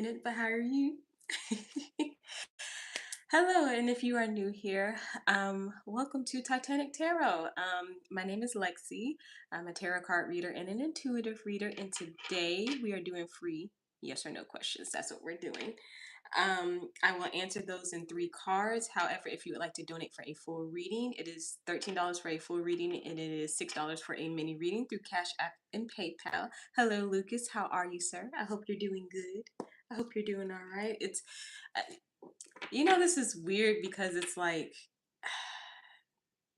But how are you? Hello, and if you are new here, welcome to Titanic Tarot. My name is Lexi. I'm a tarot card reader and an intuitive reader, and today we are doing free yes or no questions. That's what we're doing. I will answer those in 3 cards. However, if you would like to donate for a full reading, it is $13 for a full reading, and it is $6 for a mini reading through Cash App and PayPal. Hello, Lucas. How are you, sir? I hope you're doing good. I hope you're doing all right. Uh, this is weird because it's like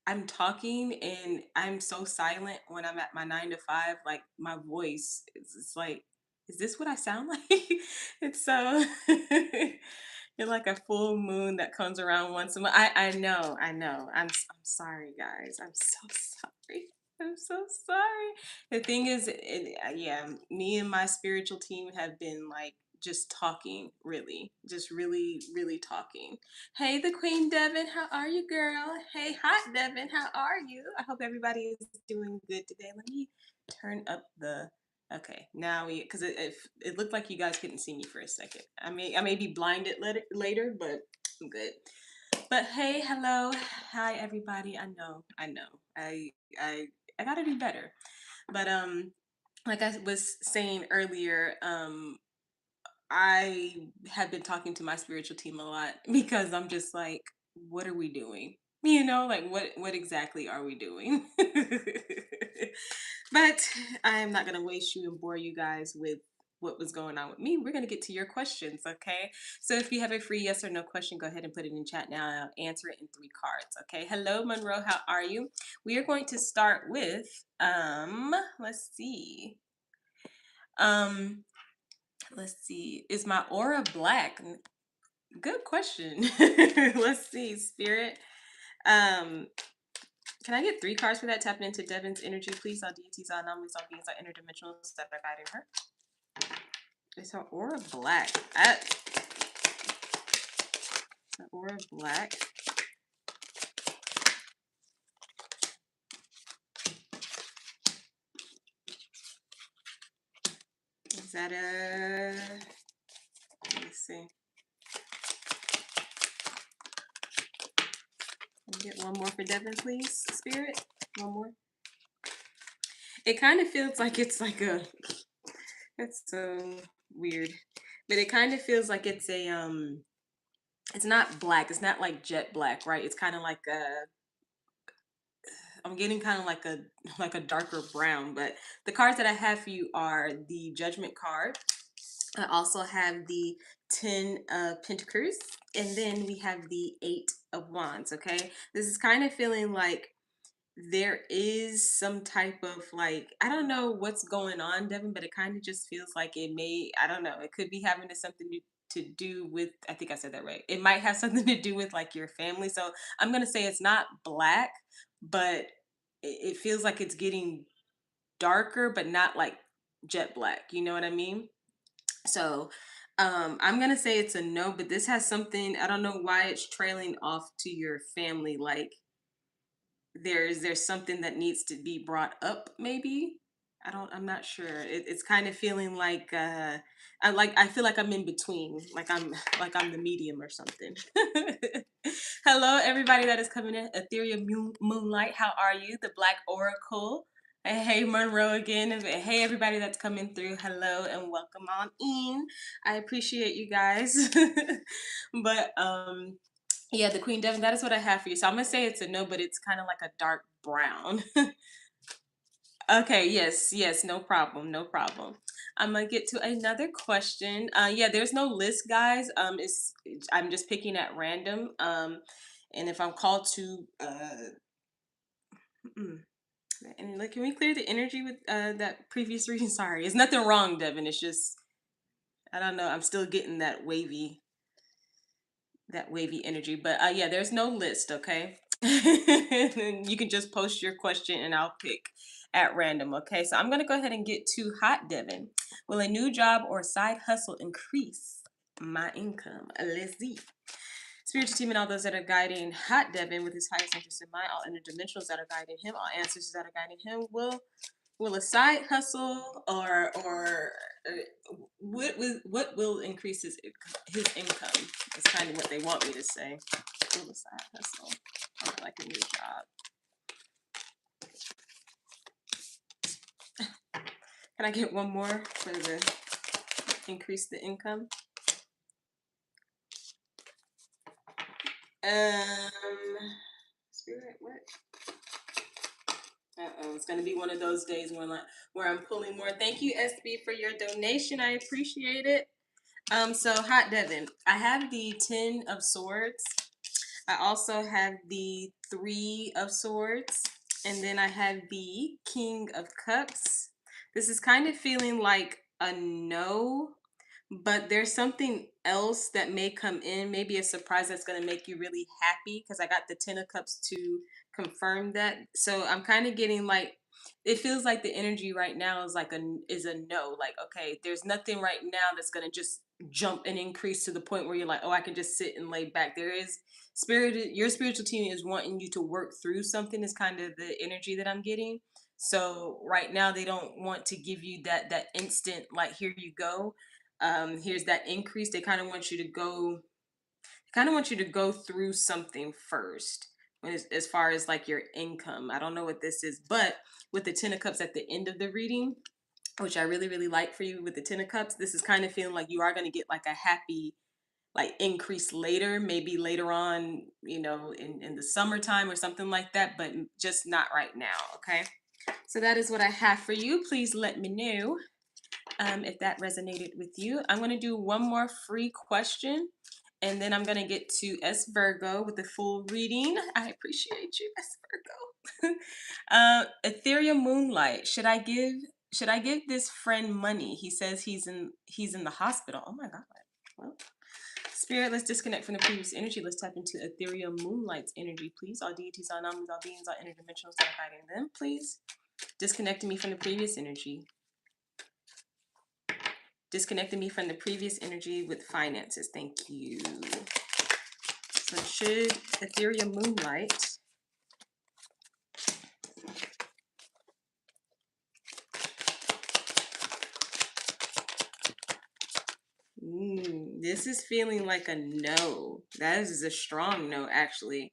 I'm talking and I'm so silent when I'm at my 9 to 5. Like my voice, it's like, is this what I sound like? It's so you're like a full moon that comes around once a month. I know. I'm sorry, guys. I'm so sorry. I'm so sorry. The thing is, yeah, me and my spiritual team have been like just talking, really, just really, really talking. Hey, the Queen Devin, how are you, girl? Hey, Hot Devin, how are you? I hope everybody is doing good today. Let me turn up the. Okay, now because it looked like you guys couldn't see me for a second. I may be blinded later, but I'm good. But hey, hello, hi everybody. I know, I I gotta do better. But like I was saying earlier, I have been talking to my spiritual team a lot because I'm just like, what are we doing? Like what exactly are we doing? But I'm not gonna waste you and bore you guys with what was going on with me. We're gonna get to your questions, okay? So if you have a free yes or no question, go ahead and put it in chat now. I'll answer it in 3 cards. Okay. Hello, Monroe. How are you? We are going to start with let's see. Um, let's see. Is my aura black? Good question. Let's see, Spirit. Um, can I get 3 cards for that? Tapping into Devin's energy, please. All deities, all anomalies, all beings, all interdimensionals that are guiding her. Is her aura black? Her aura black. Is that a? Let me see. Can I get one more for Devin, please, Spirit. One more. It kind of feels like it's like a. That's so weird, but it kind of feels like it's a It's not black. It's not like jet black, right? It's kind of like a. I'm getting kind of like a darker brown. But the cards that I have for you are the Judgment card. I also have the 10 of Pentacles, and then we have the 8 of Wands. Okay, this is kind of feeling like there is some type of like, I don't know what's going on, Devin, but it kind of just feels like it may, I don't know, it could be having something to do with, I think I said that right. It might have something to do with like your family. So I'm gonna say it's not black, but it feels like it's getting darker, but not like jet black. You know what I mean? So I'm gonna say it's a no, but this has something, I don't know why it's trailing off to your family. Like there's something that needs to be brought up, maybe. I'm not sure. It's kind of feeling like I feel like I'm in between, like I'm the medium or something. Hello everybody that is coming in. Ethereal Moonlight, how are you? The Black Oracle. Hey Monroe again. And hey everybody that's coming through, hello and welcome on in. I appreciate you guys. But yeah, the Queen Devon, that is what I have for you. So I'm gonna say it's a no, but it's kind of like a dark brown. Okay, yes, no problem, no problem. I'm gonna get to another question. Yeah, there's no list, guys. I'm just picking at random. And if I'm called to, mm, and like, can we clear the energy with that previous reading? Sorry, it's nothing wrong, Devin. It's just I don't know. I'm still getting that wavy energy. But yeah, there's no list, okay? You can just post your question and I'll pick at random, okay? So I'm gonna go ahead and get to Hot Devin. Will a new job or side hustle increase my income? Let's see. Spiritual team and all those that are guiding Hot Devin with his highest interest in mind, all interdimensionals that are guiding him, all ancestors that are guiding him will will a side hustle or what will increase his income? Is kind of what they want me to say. Will a side hustle or like a new job? Can I get one more for the increase the income? Spirit, what? Uh-oh, it's gonna be one of those days where I'm pulling more. Thank you, SB, for your donation. I appreciate it. So Hot Devin, I have the 10 of Swords. I also have the 3 of Swords, and then I have the King of Cups. This is kind of feeling like a no, but there's something else that may come in, maybe a surprise that's going to make you really happy, because I got the 10 of Cups to confirm that. So I'm kind of getting like, it feels like the energy right now is like a no, like, okay, there's nothing right now that's going to just jump and increase to the point where you're like, oh, I can just sit and lay back. There is your spiritual team is wanting you to work through something, is kind of the energy that I'm getting. So right now they don't want to give you that instant, like, here you go, here's that increase. They kind of want you to go through something first, as far as like your income. I don't know what this is, but with the 10 of Cups at the end of the reading, which I really really like for you with the 10 of Cups, this is kind of feeling like you are going to get like a happy like increase later, maybe later on, in the summertime or something like that, but just not right now. Okay, so that is what I have for you. Please let me know if that resonated with you. I'm going to do one more free question, and then I'm going to get to S Virgo with the full reading. I appreciate you, S Virgo. Ethereal Moonlight. Should I give this friend money? He says he's in the hospital. Oh my god. Well, Spirit, let's disconnect from the previous energy. Let's tap into Ethereal Moonlight's energy, please. All deities, all omnis, all beings, all interdimensionals that are guiding them, please. Disconnecting me from the previous energy. Disconnecting me from the previous energy with finances. Thank you. So should Ethereal Moonlight this is feeling like a no. That is a strong no, actually.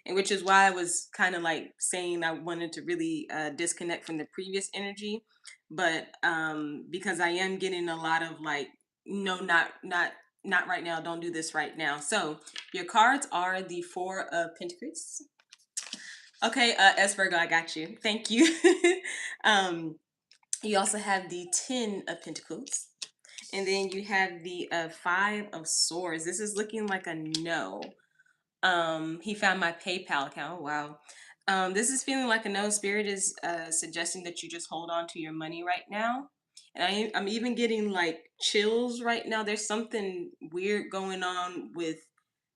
And which is why I was kind of like saying I wanted to really disconnect from the previous energy. But because I am getting a lot of like, no, not right now. Don't do this right now. So your cards are the 4 of Pentacles. Okay, S Virgo, I got you. Thank you. um, you also have the 10 of Pentacles. And then you have the 5 of Swords. This is looking like a no. He found my PayPal account. Oh, wow. This is feeling like a no. Spirit is suggesting that you just hold on to your money right now. And I'm even getting like chills right now. There's something weird going on with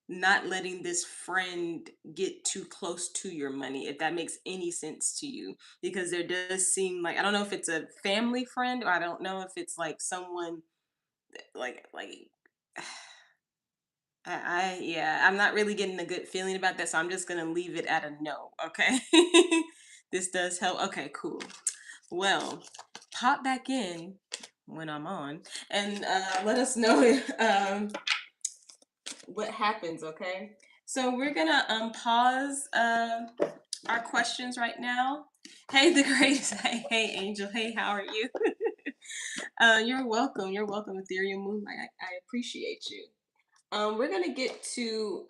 not letting this friend get too close to your money, if that makes any sense to you, because there does seem like, I don't know if it's a family friend, or I don't know if it's like someone like yeah, I'm not really getting a good feeling about that, so I'm just gonna leave it at a no. Okay. This does help. Okay, cool. Well, pop back in when I'm on, and let us know what happens. Okay, so we're gonna pause our questions right now. Hey, the Grace. Hey, Angel. Hey, how are you? You're welcome. You're welcome, Ethereal Moonlight. I appreciate you. We're gonna get to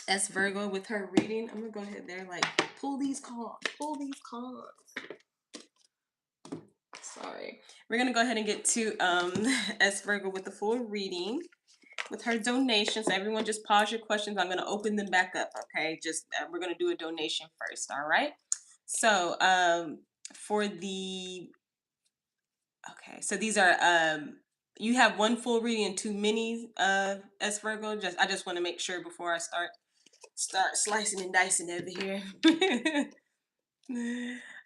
S Virgo with her reading. I'm gonna go ahead there, like, pull these cards. Pull these cards. Sorry. We're gonna go ahead and get to S Virgo with the full reading with her donations. So everyone just pause your questions. I'm gonna open them back up. Okay, just we're gonna do a donation first. All right. So for the okay, so these are you have one full reading and 2 minis, S Virgo. I just want to make sure before I start slicing and dicing over here.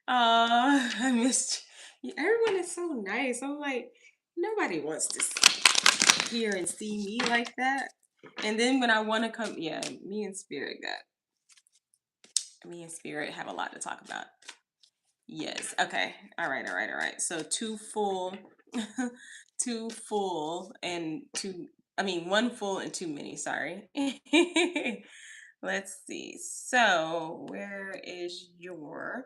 I missed you. Everyone is so nice. I'm like, nobody wants to hear and see me like that. And then when I want to come, yeah, me and Spirit have a lot to talk about. Yes. Okay. All right. All right. All right. So two full, two full and two. I mean, one full and too many. Sorry. Let's see. So where is your?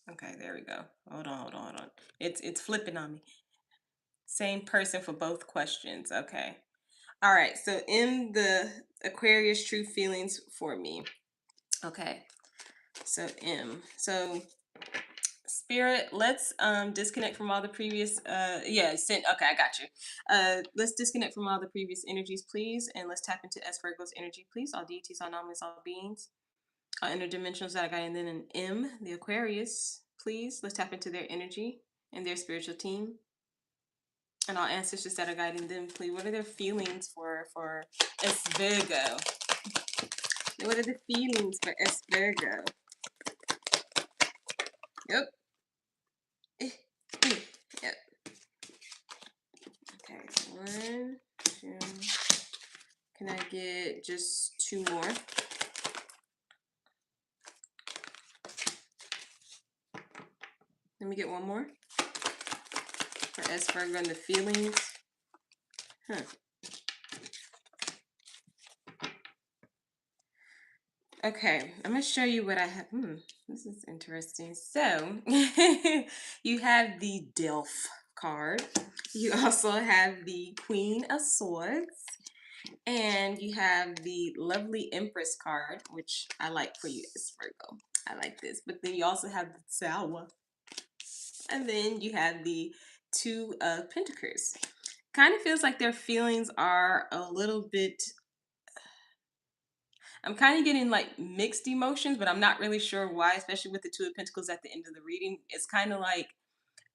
Okay, there we go. Hold on. Hold on. Hold on. It's flipping on me. Same person for both questions. Okay. All right. So in the Aquarius true feelings for me. Okay. So M. So Spirit, let's disconnect from all the previous yeah, send okay, I got you. Let's disconnect from all the previous energies, please, and let's tap into S Virgo's energy, please. All deities, all nominals, all beings, all interdimensionals that I got, and then an M, the Aquarius, please. Let's tap into their energy and their spiritual team. And all ancestors that are guiding them, please. What are their feelings for S Virgo? What are the feelings for S Virgo? Yep. Yep. Okay, so one, two. Can I get just two more? Let me get one more for S Virgo and the feelings. Huh. Okay, I'm gonna show you what I have. This is interesting. So you have the Delph card. You also have the Queen of Swords. And you have the lovely Empress card, which I like for you, S Virgo. I like this. But then you also have the Tower. And then you have the Two of Pentacles. Kind of feels like their feelings are a little bit. I'm kind of getting like mixed emotions, but I'm not really sure why, especially with the Two of Pentacles at the end of the reading. It's kind of like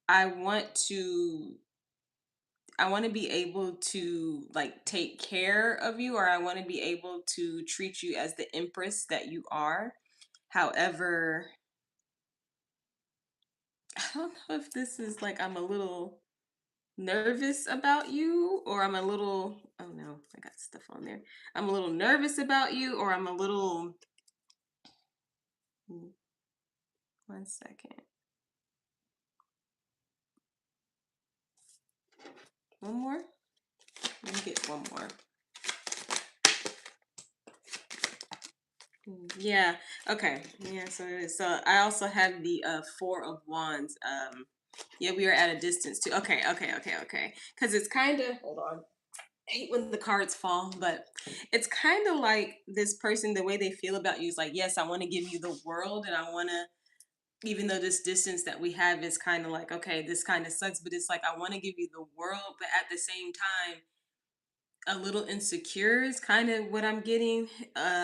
I want to I want to be able to like take care of you, or I want to be able to treat you as the empress that you are. However, I don't know if this is like I'm a little nervous about you, or I'm a little, oh no, I got stuff on there. I'm a little nervous about you, or I'm a little, hmm, one second. One more? Let me get one more. Yeah. Okay. Yeah. So I also have the Four of Wands. Yeah, we are at a distance too. Okay. Okay. Okay. Okay. Because it's kind of, hold on. I hate when the cards fall, but it's kind of like this person. The way they feel about you is like, yes, I want to give you the world, and I want to. Even though this distance that we have is kind of like, okay, this kind of sucks, but it's like I want to give you the world, but at the same time a little insecure is kind of what I'm getting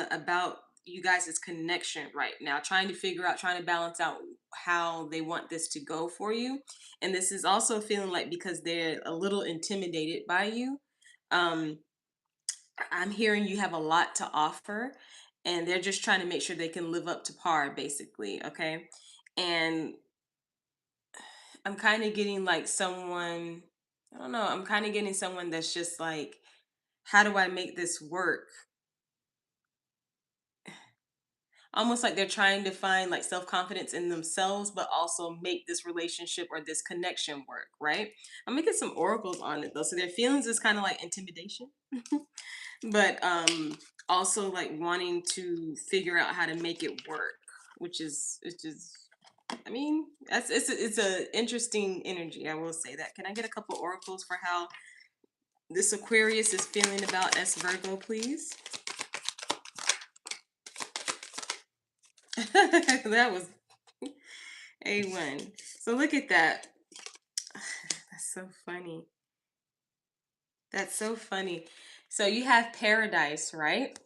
about you guys' connection right now. Trying to figure out, trying to balance out how they want this to go for you. And this is also feeling like because they're a little intimidated by you. Um, I'm hearing you have a lot to offer, and they're just trying to make sure they can live up to par, basically. Okay. And I'm kind of getting like someone, I don't know, I'm kind of getting someone that's just like, how do I make this work? Almost like they're trying to find like self-confidence in themselves, but also make this relationship or this connection work, right? I'm gonna get some oracles on it though. So their feelings is kind of like intimidation, but also like wanting to figure out how to make it work, which is it's just, I mean, that's it's a interesting energy, I will say that. Can I get a couple oracles for how this Aquarius is feeling about S Virgo, please? That was A1. So look at that. That's so funny. That's so funny. So you have paradise, right?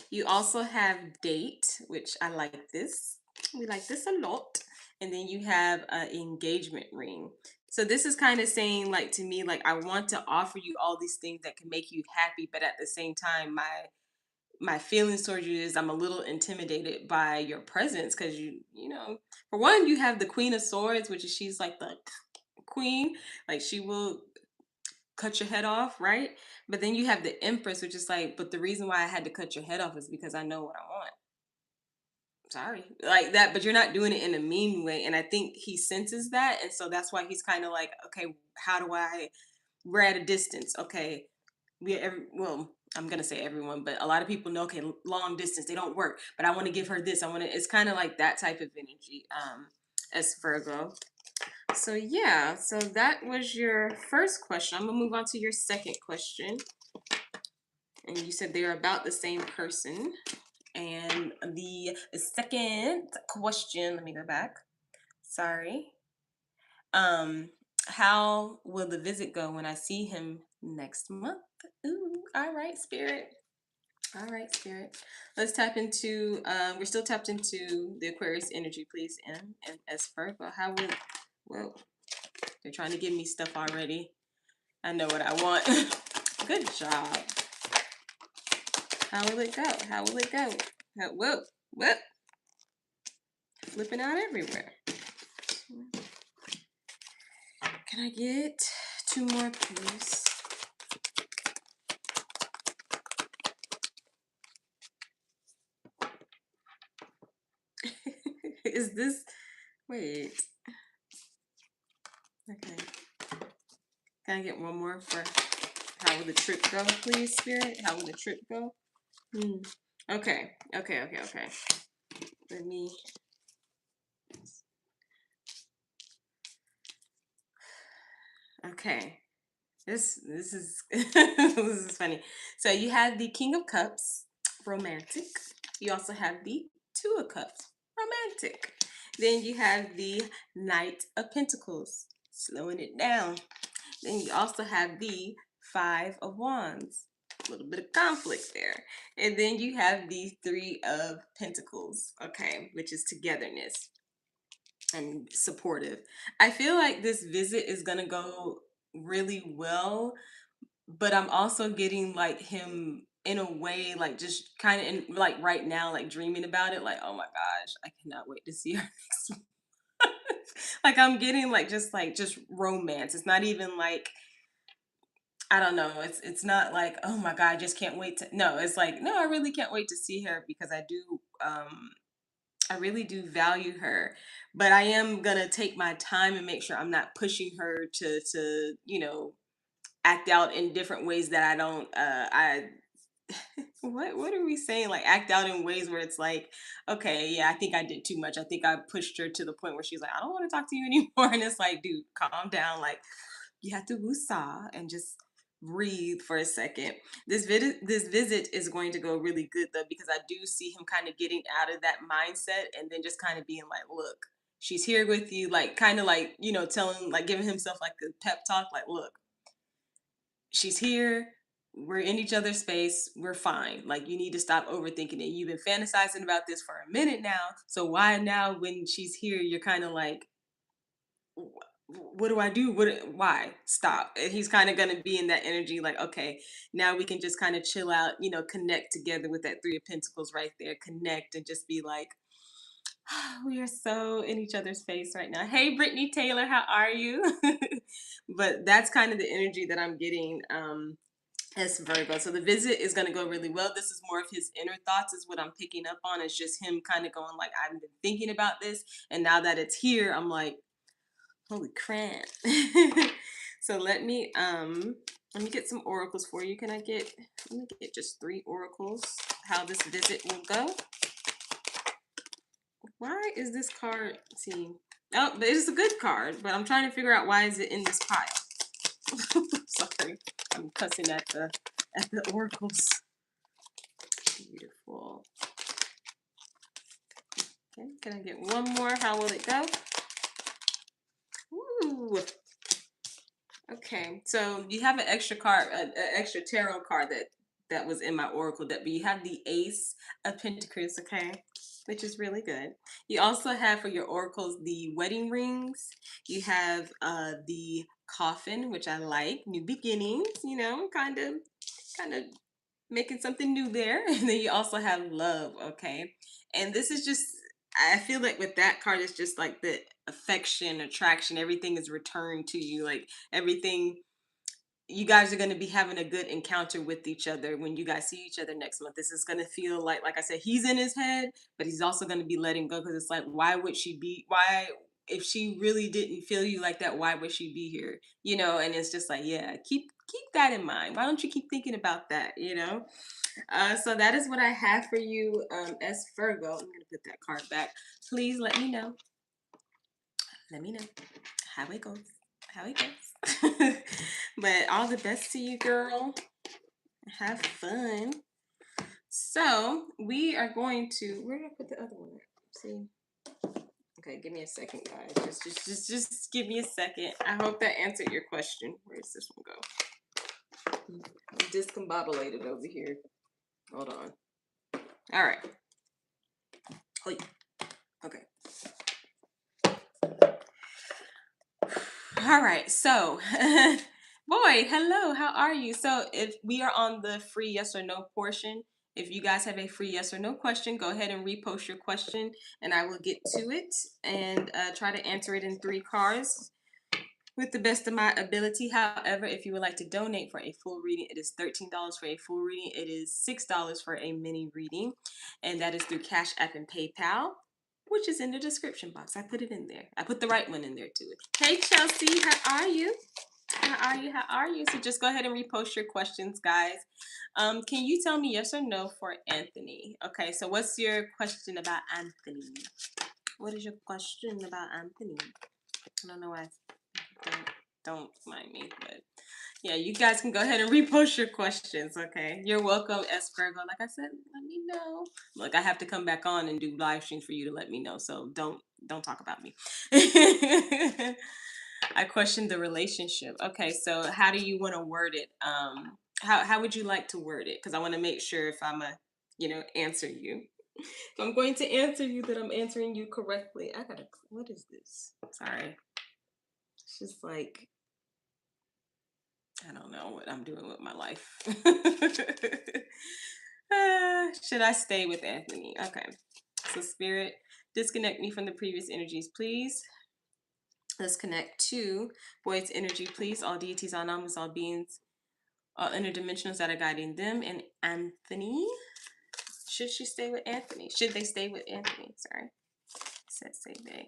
You also have date, which I like this. We like this a lot. And then you have an engagement ring. So this is kind of saying like to me, like I want to offer you all these things that can make you happy, but at the same time, my feelings towards you is I'm a little intimidated by your presence because you know, for one, you have the Queen of Swords, which is she's like the queen, like she will cut your head off, right? But then you have the Empress, which is like, but the reason why I had to cut your head off is because I know what I want. sorry, like that, but you're not doing it in a mean way. And I think he senses that. And so that's why he's kind of like, okay, how do I, we're at a distance. Okay. Well, I'm going to say everyone, but a lot of people know, okay, long distance, they don't work, but I want to give her this. I want to, it's kind of like that type of energy, as Virgo. So yeah, so that was your first question. I'm gonna move on to your second question. And you said they're about the same person. And the second question, let me go back. Sorry. Um, how will the visit go when I see him next month? Ooh, all right, spirit. All right, spirit. Let's tap into. We're still tapped into the Aquarius energy, please. And as Virgo, how will? Well, they're trying to give me stuff already. I know what I want. Good job. How will it go? How will it go? Whoa, whoop. Flipping out everywhere. Can I get two more, please? Is this? Wait. Okay. Can I get one more for how will the trip go, please, Spirit? How will the trip go? Hmm. Okay. Okay. Okay. Okay. Let me. Okay. This is this is funny. So you have the King of Cups, romantic. You also have the Two of Cups, romantic. Then you have the Knight of Pentacles, slowing it down. Then you also have the Five of Wands, a little bit of conflict there. And then you have the Three of Pentacles, okay, which is togetherness and supportive. I feel like this visit is gonna go really well, but I'm also getting like him in a way like just kind of in like right now like dreaming about it like, oh my gosh, I cannot wait to see her next month. Like I'm getting like just romance. It's not even like, I don't know, it's not like, oh my god, I just can't wait to, no, it's like, no, I really can't wait to see her because I really do value her, but I am gonna take my time and make sure I'm not pushing her to act out in different ways that I don't I what are we saying, like act out in ways where it's like, okay, yeah, I think I did too much. I think I pushed her to the point where she's like, I don't want to talk to you anymore. And it's like, dude, calm down. Like you have to woosah and just breathe for a second. This visit is going to go really good though, because I do see him kind of getting out of that mindset and then just kind of being like, look, she's here with you, like kind of like, telling, like giving himself like a pep talk, like, look, she's here. We're in each other's space. We're fine. Like you need to stop overthinking it. You've been fantasizing about this for a minute now. So why now when she's here, you're kind of like, what do I do? Why stop? And he's kind of going to be in that energy like, okay, now we can just kind of chill out, connect together with that Three of Pentacles right there, connect and just be like, we are so in each other's face right now. Hey, Brittany Taylor, how are you? But that's kind of the energy that I'm getting, as Virgo. So the visit is going to go really well. This is more of his inner thoughts, is what I'm picking up on. It's just him kind of going like, I've been thinking about this, and now that it's here, I'm like, holy crap. So let me get some oracles for you. Let me get just three oracles, how this visit will go. Why is this card, see, oh, but it's a good card, but I'm trying to figure out why is it in this pile. Sorry, I'm cussing at the oracles. Beautiful. Okay, can I get one more? How will it go? Ooh. Okay, so you have an extra card, an extra tarot card that was in my oracle deck, but you have the Ace of Pentacles, okay, which is really good. You also have for your oracles the wedding rings. You have the coffin, which I like, new beginnings. Kind of making something new there. And then you also have love, okay? And this is just, I feel like with that card, it's just like the affection, attraction, everything is returned to you. Like everything, you guys are going to be having a good encounter with each other when you guys see each other next month. This is going to feel like I said, he's in his head, but he's also going to be letting go, because it's like, why would she be, why, if she really didn't feel you like that, why would she be here? You know, and it's just like, yeah, keep that in mind. Why don't you keep thinking about that, you know? So that is what I have for you, as Virgo. I'm going to put that card back. Please let me know. Let me know how it goes. How it goes. But all the best to you, girl. Have fun. So we are going to. Where did I put the other one? See. Okay, give me a second, guys. Just give me a second. I hope that answered your question. Where does this one go? I'm discombobulated over here. Hold on. All right. Oh, yeah. Okay. All right. So, Boyd, hello. How are you? So, if we are on the free yes or no portion, if you guys have a free yes or no question, go ahead and repost your question, and I will get to it and try to answer it in 3 cards with the best of my ability. However, if you would like to donate for a full reading, it is $13 for a full reading. It is $6 for a mini reading, and that is through Cash App and PayPal, which is in the description box. I put it in there. I put the right one in there too. Hey Chelsea, how are you? How are you? How are you? So just go ahead and repost your questions, guys. Can you tell me yes or no for Anthony? Okay, so what's your question about Anthony? What is your question about Anthony? I don't know why. Don't mind me, but yeah, you guys can go ahead and repost your questions. Okay, you're welcome, S Virgo. Like I said, let me know. Look, I have to come back on and do live streams for you to let me know. So don't talk about me. I questioned the relationship. Okay, so how do you want to word it? How would you like to word it? Because I want to make sure if I'm answer you. If I'm going to answer you, that I'm answering you correctly. What is this? Sorry. It's just like, I don't know what I'm doing with my life. Should I stay with Anthony? Okay. So Spirit, disconnect me from the previous energies, please. Let's connect to Boyd's energy, please. All deities, all numbers, all beings, all interdimensionals that are guiding them. And Anthony. Should she stay with Anthony? Should they stay with Anthony? Sorry. Said say they.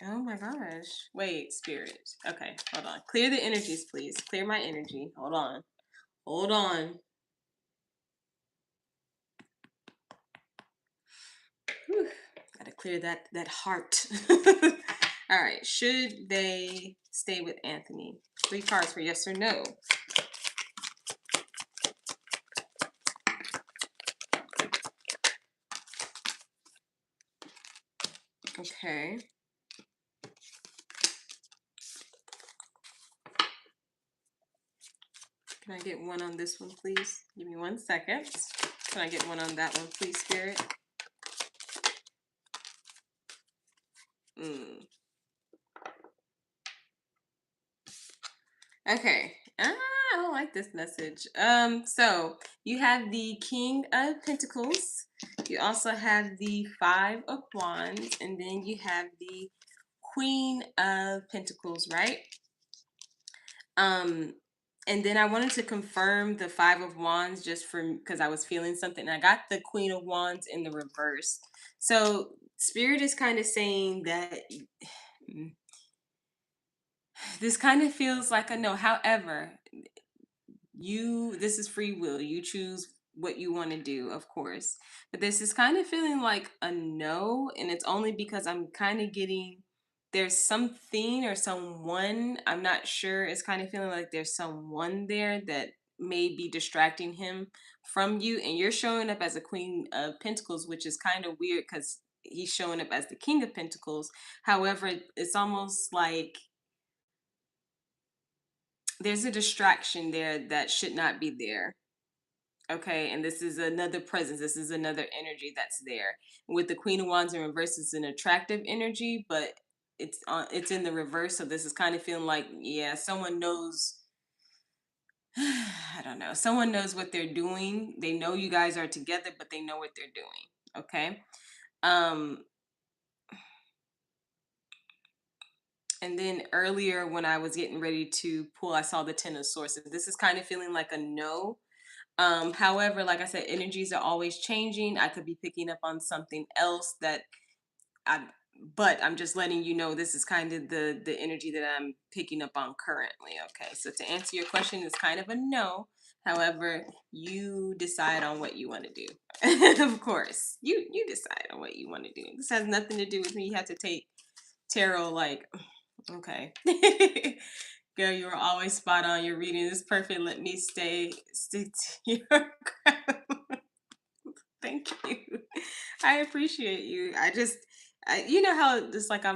Oh my gosh. Wait, Spirit. Okay, hold on. Clear the energies, please. Clear my energy. Hold on. Hold on. Whew. Gotta clear that heart. All right. Should they stay with Anthony? 3 cards for yes or no. Okay. Can I get one on this one, please? Give me 1 second. Can I get one on that one, please, Spirit? Okay. I don't like this message. So you have the King of Pentacles. You also have the 5 of Wands, and then you have the Queen of Pentacles, right? And then I wanted to confirm the 5 of Wands just because I was feeling something. I got the Queen of Wands in the reverse. So Spirit is kind of saying that this kind of feels like a no. However, this is free will. You choose what you want to do, of course. But this is kind of feeling like a no, and it's only because I'm kind of getting there's something or someone, I'm not sure. It's kind of feeling like there's someone there that may be distracting him from you, and you're showing up as a Queen of Pentacles, which is kind of weird because he's showing up as the King of Pentacles. However, it's almost like there's a distraction there that should not be there. Okay, and this is another presence. This is another energy that's there. With the Queen of Wands in reverse, it's an attractive energy, but it's in the reverse. So this is kind of feeling like, yeah, someone knows. I don't know. Someone knows what they're doing. They know you guys are together, but they know what they're doing. Okay. And then earlier when I was getting ready to pull, I saw the 10 of swords. So this is kind of feeling like a no. However, like I said, energies are always changing. I could be picking up on something else that I, but I'm just letting you know this is kind of the energy that I'm picking up on currently. Okay, so to answer your question, it's kind of a no. However, you decide on what you want to do. Of course, you decide on what you want to do. This has nothing to do with me. You have to take tarot like okay. Girl, you were always spot on. Your reading is perfect. Let me stick to your craft. Thank you. I appreciate you. You know how it's like I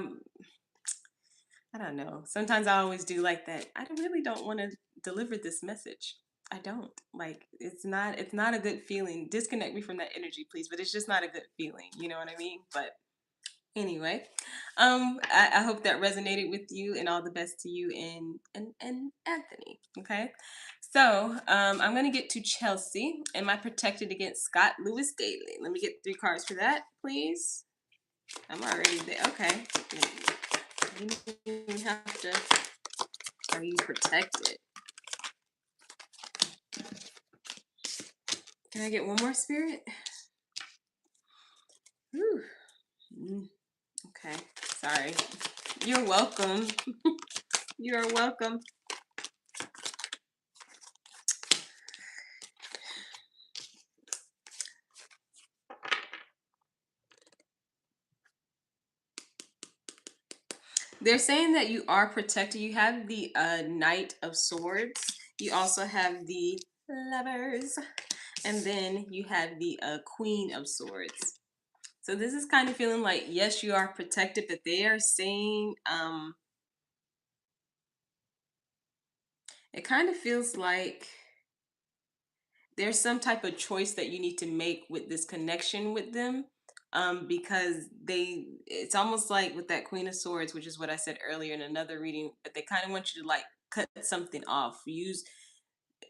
don't know. Sometimes I always do like that. Really don't want to deliver this message. I don't like it's not a good feeling. Disconnect me from that energy, please. But it's just not a good feeling. You know what I mean? But anyway, I hope that resonated with you, and all the best to you and Anthony. Okay, so I'm gonna get to Chelsea. Am I protected against Scott Lewis Daly? Let me get 3 cards for that, please. I'm already there. Okay, you don't even have to. Are you protected? Can I get one more, Spirit? Whew. Mm, okay, sorry. You're welcome. You're welcome. They're saying that you are protected. You have the Knight of Swords. You also have the Lovers. And then you have the Queen of Swords. So this is kind of feeling like, yes, you are protected, but they are saying it kind of feels like there's some type of choice that you need to make with this connection with them, because it's almost like with that Queen of Swords, which is what I said earlier in another reading, but they kind of want you to like cut something off. Use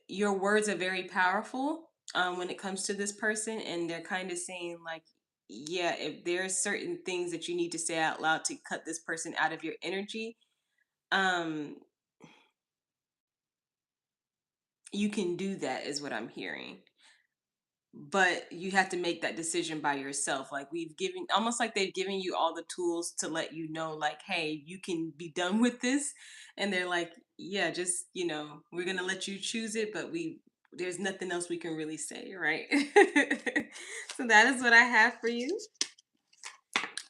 your words are very powerful when it comes to this person, and they're kind of saying like, yeah, if there's certain things that you need to say out loud to cut this person out of your energy, um you can do that, is what I'm hearing. But you have to make that decision by yourself. Like we've given, almost like they've given you all the tools to let you know like, hey, you can be done with this. And they're like, yeah, just, we're going to let you choose it, but there's nothing else we can really say, right? So that is what I have for you,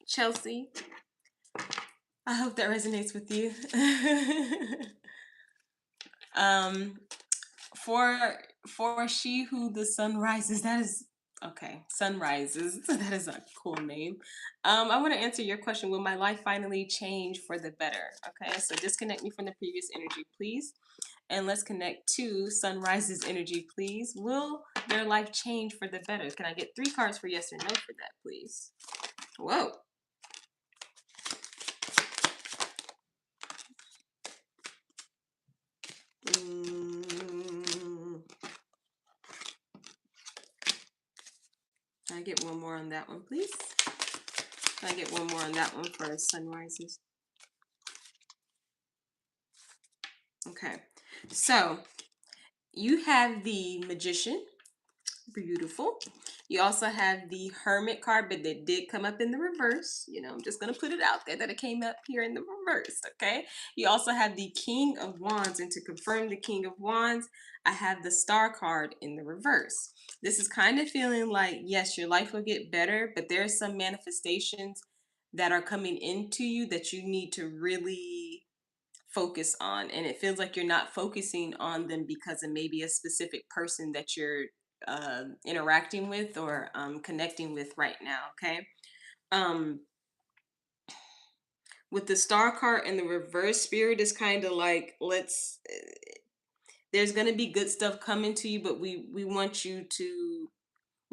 Chelsea. I hope that resonates with you. um for she who the sun rises, that is okay, sunrises. That is a cool name. I want to answer your question. Will my life finally change for the better? Okay, so disconnect me from the previous energy, please, and let's connect to sunrises energy, please. Will their life change for the better? Can I get 3 cards for yes or no for that, please? Whoa. mm, can I get one more on that one, please? Can I get one more on that one for sunrises? Okay, so you have the Magician, beautiful. You also have the Hermit card, but that did come up in the reverse. I'm just gonna put it out there that it came up here in the reverse. Okay. You also have the King of Wands, and to confirm the King of Wands, I have the Star card in the reverse. This is kind of feeling like, yes, your life will get better, but there are some manifestations that are coming into you that you need to really focus on, and it feels like you're not focusing on them because of maybe a specific person that you're interacting with or connecting with right now. Okay. um with the Star card in the reverse, Spirit is kind of like, there's going to be good stuff coming to you, but we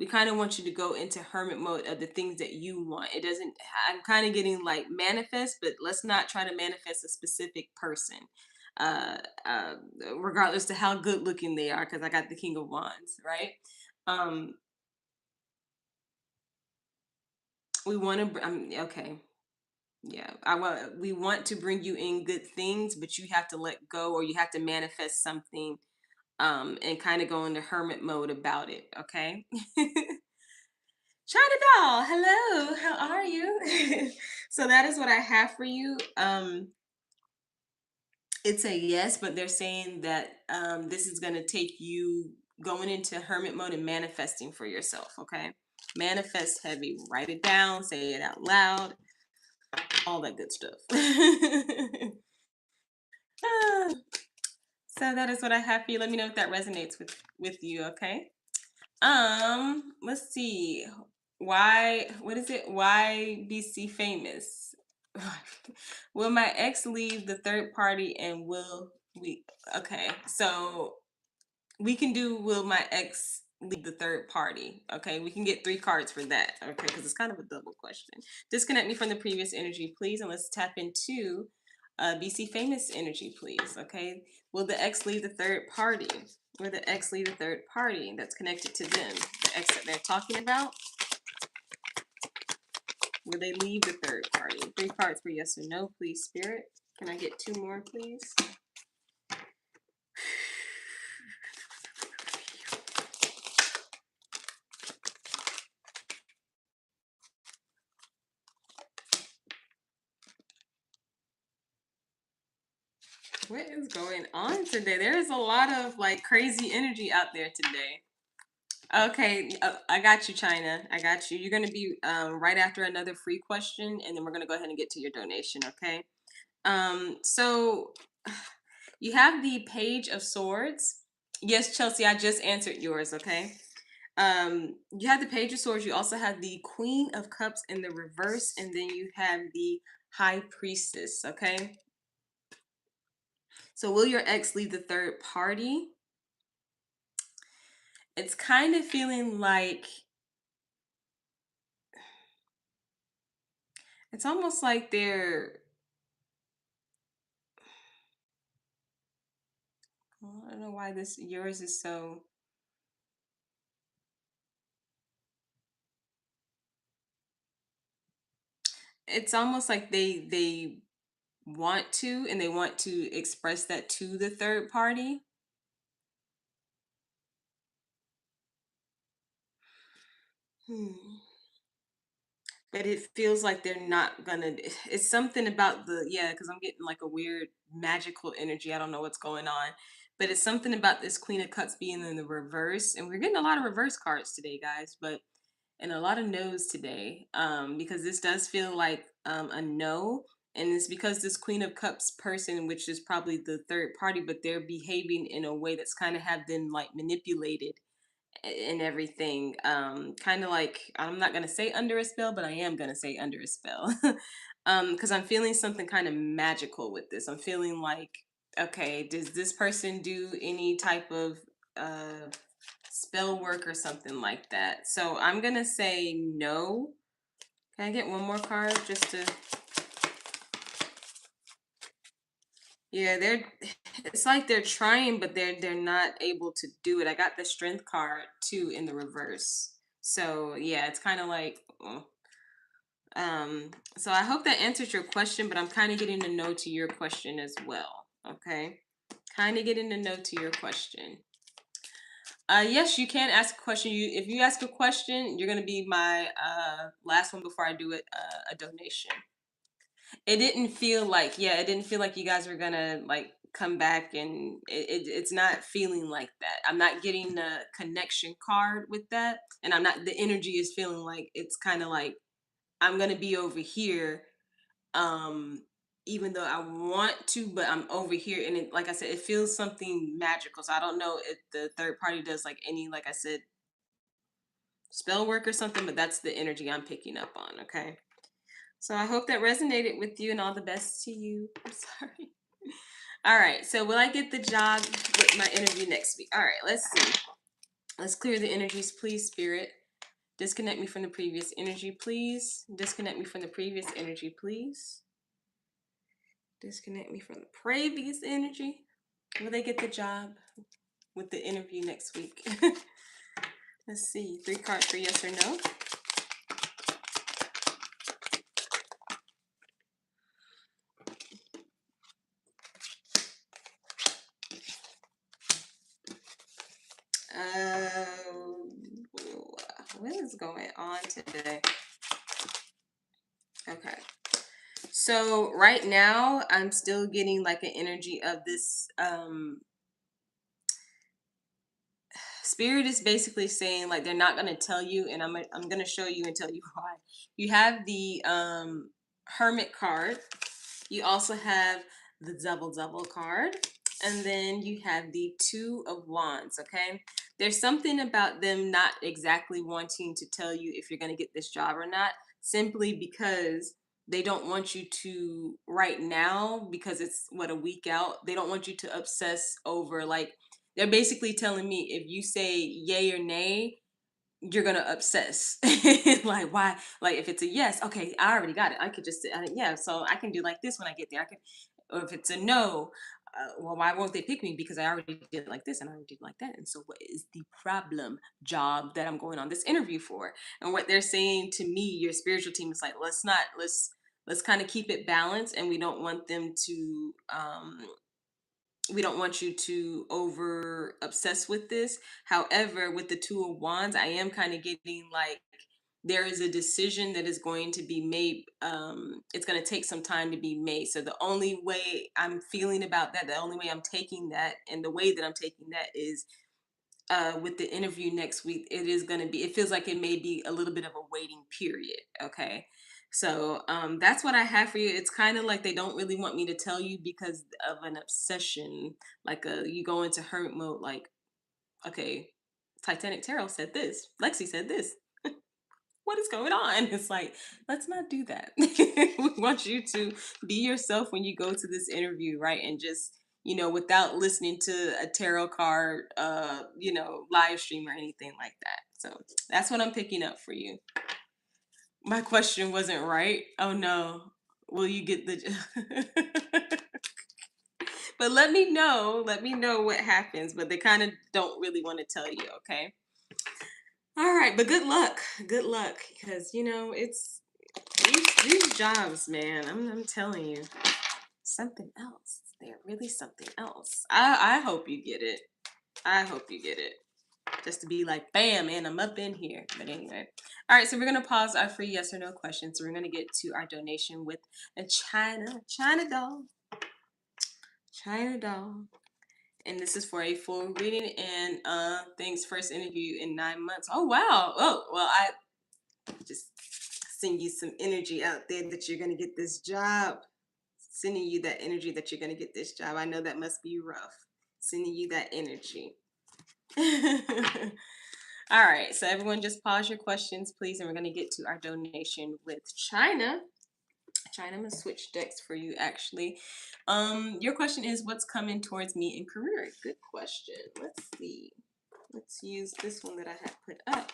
kind of want you to go into hermit mode of the things that you want. It doesn't, I'm kind of getting like manifest, but let's not try to manifest a specific person, uh, uh, regardless to how good looking they are, because I got the King of Wands, right? Um, we want to, okay. Yeah, we want to bring you in good things, but you have to let go, or you have to manifest something, and kind of go into hermit mode about it. Okay. China doll, hello, how are you? So that is what I have for you. It's a yes, but they're saying that this is going to take you going into hermit mode and manifesting for yourself. Okay. Manifest heavy. Write it down, say it out loud, all that good stuff. Ah, so that is what I have for you. Let me know if that resonates with you. Okay. Let's see. Why, what is it? Why BC famous? Will my ex leave the third party, and will we? Okay, so we can do will my ex leave the third party? Okay, we can get 3 cards for that. Okay, because it's kind of a double question. Disconnect me from the previous energy, please, and let's tap into BC famous energy, please. Okay, will the ex leave the third party? Will the ex leave the third party that's connected to them? The ex that they're talking about? Will they leave the third party? 3 cards for yes or no, please, Spirit. Can I get 2 more, please? What is going on today? There is a lot of like crazy energy out there today. Okay, I got you, China. I got you. You're going to be right after another free question, and then we're going to go ahead and get to your donation, okay? So you have the Page of Swords. Yes, Chelsea, I just answered yours, okay? You have the Page of Swords. You also have the Queen of Cups in the reverse, and then you have the High Priestess, okay? So will your ex leave the third party? It's kind of feeling like it's almost like they're, well, I don't know why this yours is so, it's almost like they want to, and they want to express that to the third party. Hmm. But it feels like they're not gonna, it's something about the, yeah, because I'm getting like a weird magical energy. I don't know what's going on, but it's something about this Queen of Cups being in the reverse, and we're getting a lot of reverse cards today, guys, but and a lot of no's today, because this does feel like a no, and it's because this Queen of Cups person, which is probably the third party, but they're behaving in a way that's kind of have them like manipulated and everything, kind of like, I'm not gonna say under a spell, but I am gonna say under a spell. Because I'm feeling something kind of magical with this. I'm feeling like, okay, does this person do any type of uh spell work or something like that? So I'm gonna say no. Can I get one more card just to, yeah, they're, it's like they're trying, but they're not able to do it. I got the strength card too in the reverse. So yeah, it's kind of like, so I hope that answers your question, but I'm kind of getting a no to your question as well. Okay, kind of getting a no to your question. Yes, you can ask a question. If you ask a question, you're gonna be my last one before I do it. A donation. It didn't feel like, yeah, it didn't feel like you guys were gonna like come back, and it's not feeling like that. I'm not getting a connection card with that, and I'm not. The energy is feeling like it's kind of like I'm gonna be over here, um even though I want to, but I'm over here, and it, like I said, it feels something magical. So I don't know if the third party does like any, like I said, spell work or something, but that's the energy I'm picking up on. Okay, so I hope that resonated with you, and all the best to you. I'm sorry. All right, so will I get the job with my interview next week? All right, let's see. Let's clear the energies, please, Spirit. Disconnect me from the previous energy, please. Disconnect me from the previous energy, please. Disconnect me from the previous energy. Will they get the job with the interview next week? Let's see. 3 cards for yes or no. What is going on today? Okay. So right now I'm still getting like an energy of this spirit is basically saying like they're not going to tell you, and I'm going to show you and tell you why. You have the hermit card. You also have the double card, and then you have the two of wands. Okay, there's something about them not exactly wanting to tell you if you're going to get this job or not, simply because they don't want you to right now, because it's what, a week out. They don't want you to obsess over, like, they're basically telling me if you say yay or nay, you're gonna obsess. Like, why? Like, if it's a yes, okay, I already got it. I could just say, yeah, so I can do like this when I get there. I can, or if it's a no, well, why won't they pick me? Because I already did like this and I already did like that. And so, what is the problem, job, that I'm going on this interview for? And what they're saying to me, your spiritual team, is like, let's kind of keep it balanced, and we don't want them to we don't want you to over obsess with this. However, with the two of wands, I am kind of getting like there is a decision that is going to be made. It's going to take some time to be made. So the only way I'm feeling about that, the only way I'm taking that, and the way that I'm taking that is with the interview next week. It is going to be, it feels like it may be a little bit of a waiting period. Okay. So that's what I have for you. It's kind of like they don't really want me to tell you because of an obsession. Like you go into hermit mode, like, okay, Titanic Tarot said this, Lexi said this. What is going on? It's like, let's not do that. We want you to be yourself when you go to this interview, right? And just, without listening to a tarot card, live stream or anything like that. So that's what I'm picking up for you. My question wasn't right. Oh no. Will you get the But let me know. Let me know what happens. But they kind of don't really want to tell you, okay? All right, but good luck. Good luck. Because it's these jobs, man. I'm telling you. Something else. They're really something else. I hope you get it. I hope you get it. Just to be like, bam, and I'm up in here. But anyway. All right, so we're going to pause our free yes or no questions. So we're going to get to our donation with a China doll. China doll. And this is for a full reading and things first interview in 9 months. Oh, wow. Oh, well, I just send you some energy out there that you're going to get this job. Sending you that energy that you're going to get this job. I know that must be rough. Sending you that energy. All right, so everyone just pause your questions, please, and we're going to get to our donation with China. China, I'm going to switch decks for you, actually. Your question is, what's coming towards me in career? Good question. Let's see. Let's use this one that I have put up.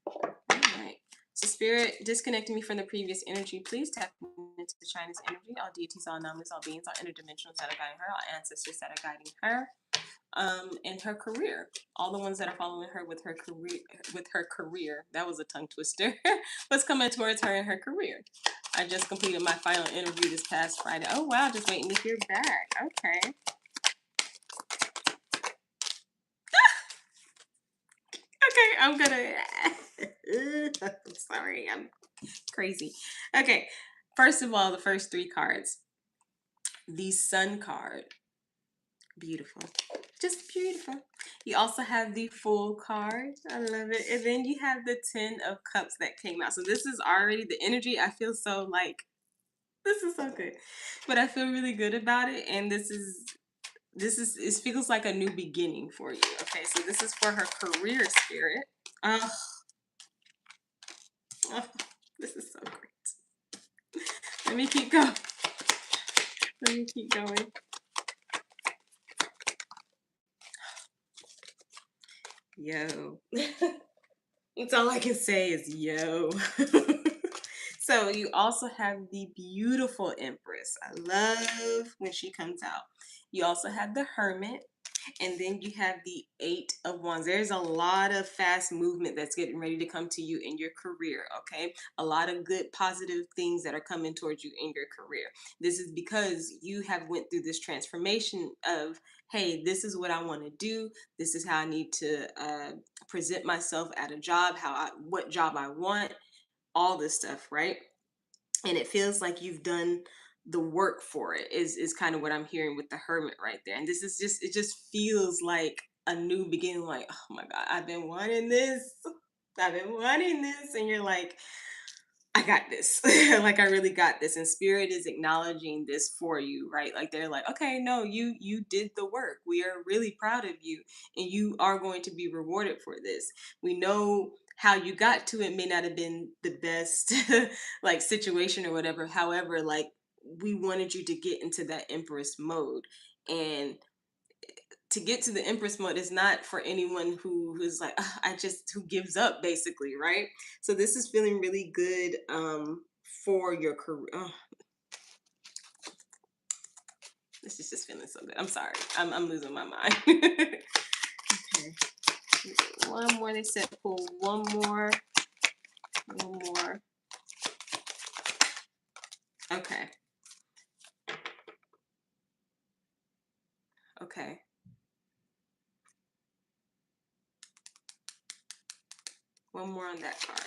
All right. So spirit, disconnecting me from the previous energy. Please tap into the China's energy. All deities, all anomalies, all beings, all interdimensionals that are guiding her, all ancestors that are guiding her, and her career. All the ones that are following her with her career. That was a tongue twister. What's coming towards her in her career? I just completed my final interview this past Friday. Oh wow, just waiting to hear back. Okay. Okay, I'm gonna. I'm sorry, I'm crazy. Okay, first of all, the first three cards. The Sun card, beautiful, just beautiful. You also have the Fool card. I love it, and then you have the Ten of Cups that came out. So this is already the energy. I feel so like this is so good, but I feel really good about it, and it feels like a new beginning for you. Okay, so this is for her career, spirit. Oh, oh, this is so great. Let me keep going. Let me keep going. Yo. That's all I can say is yo. So you also have the beautiful Empress. I love when she comes out. You also have the Hermit. And then you have the Eight of Wands. There's a lot of fast movement that's getting ready to come to you in your career, okay? A lot of good positive things that are coming towards you in your career. This is because you have went through this transformation of, hey, this is what I want to do. This is how I need to present myself at a job, what job I want, all this stuff, right? And it feels like you've done the work for it is kind of what I'm hearing with the Hermit right there. And this is just, it just feels like a new beginning, like, oh my God, I've been wanting this. I've been wanting this. And you're like, I got this. Like I really got this. And spirit is acknowledging this for you, right? Like they're like, okay, no, you did the work. We are really proud of you and you are going to be rewarded for this. We know how you got to it may not have been the best like situation or whatever. However, like we wanted you to get into that empress mode. And to get to the empress mode is not for anyone who's like, "Ugh, I just who gives up," basically, right? So this is feeling really good for your career. Oh, this is just feeling so good. I'm sorry, I'm losing my mind. Okay, one more. They said pull one more. Okay, okay. One more on that card.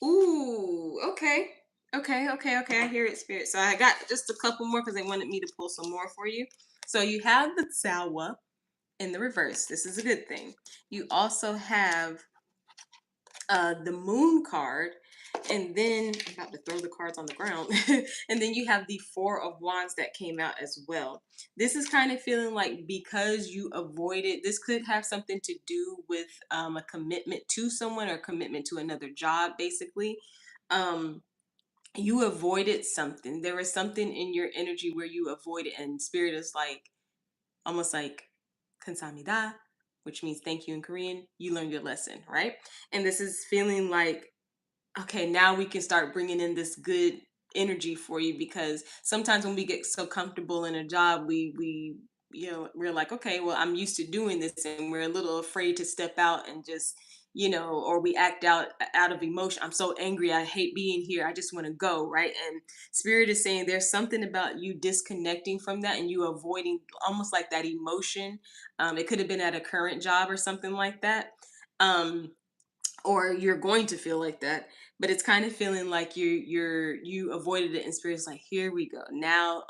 Ooh, okay. Okay. I hear it, Spirit. So I got just a couple more because they wanted me to pull some more for you. So you have the Sawa in the reverse. This is a good thing. You also have the Moon card, and then I'm about to throw the cards on the ground. And then you have the Four of Wands that came out as well. This is kind of feeling like because you avoided, this could have something to do with a commitment to someone or commitment to another job, basically. Um, you avoided something. There was something in your energy where you avoided, and spirit is like almost like 감사합니다, which means thank you in Korean. You learned your lesson, right? And this is feeling like, okay, now we can start bringing in this good energy for you, because sometimes when we get so comfortable in a job, we're like, okay, well, I'm used to doing this, and we're a little afraid to step out and just, or we act out of emotion. I'm so angry, I hate being here, I just want to go, right? And spirit is saying there's something about you disconnecting from that and you avoiding almost like that emotion. It could have been at a current job or something like that. um or you're going to feel like that, but it's kind of feeling like you avoided it, and spirit's like, here we go now.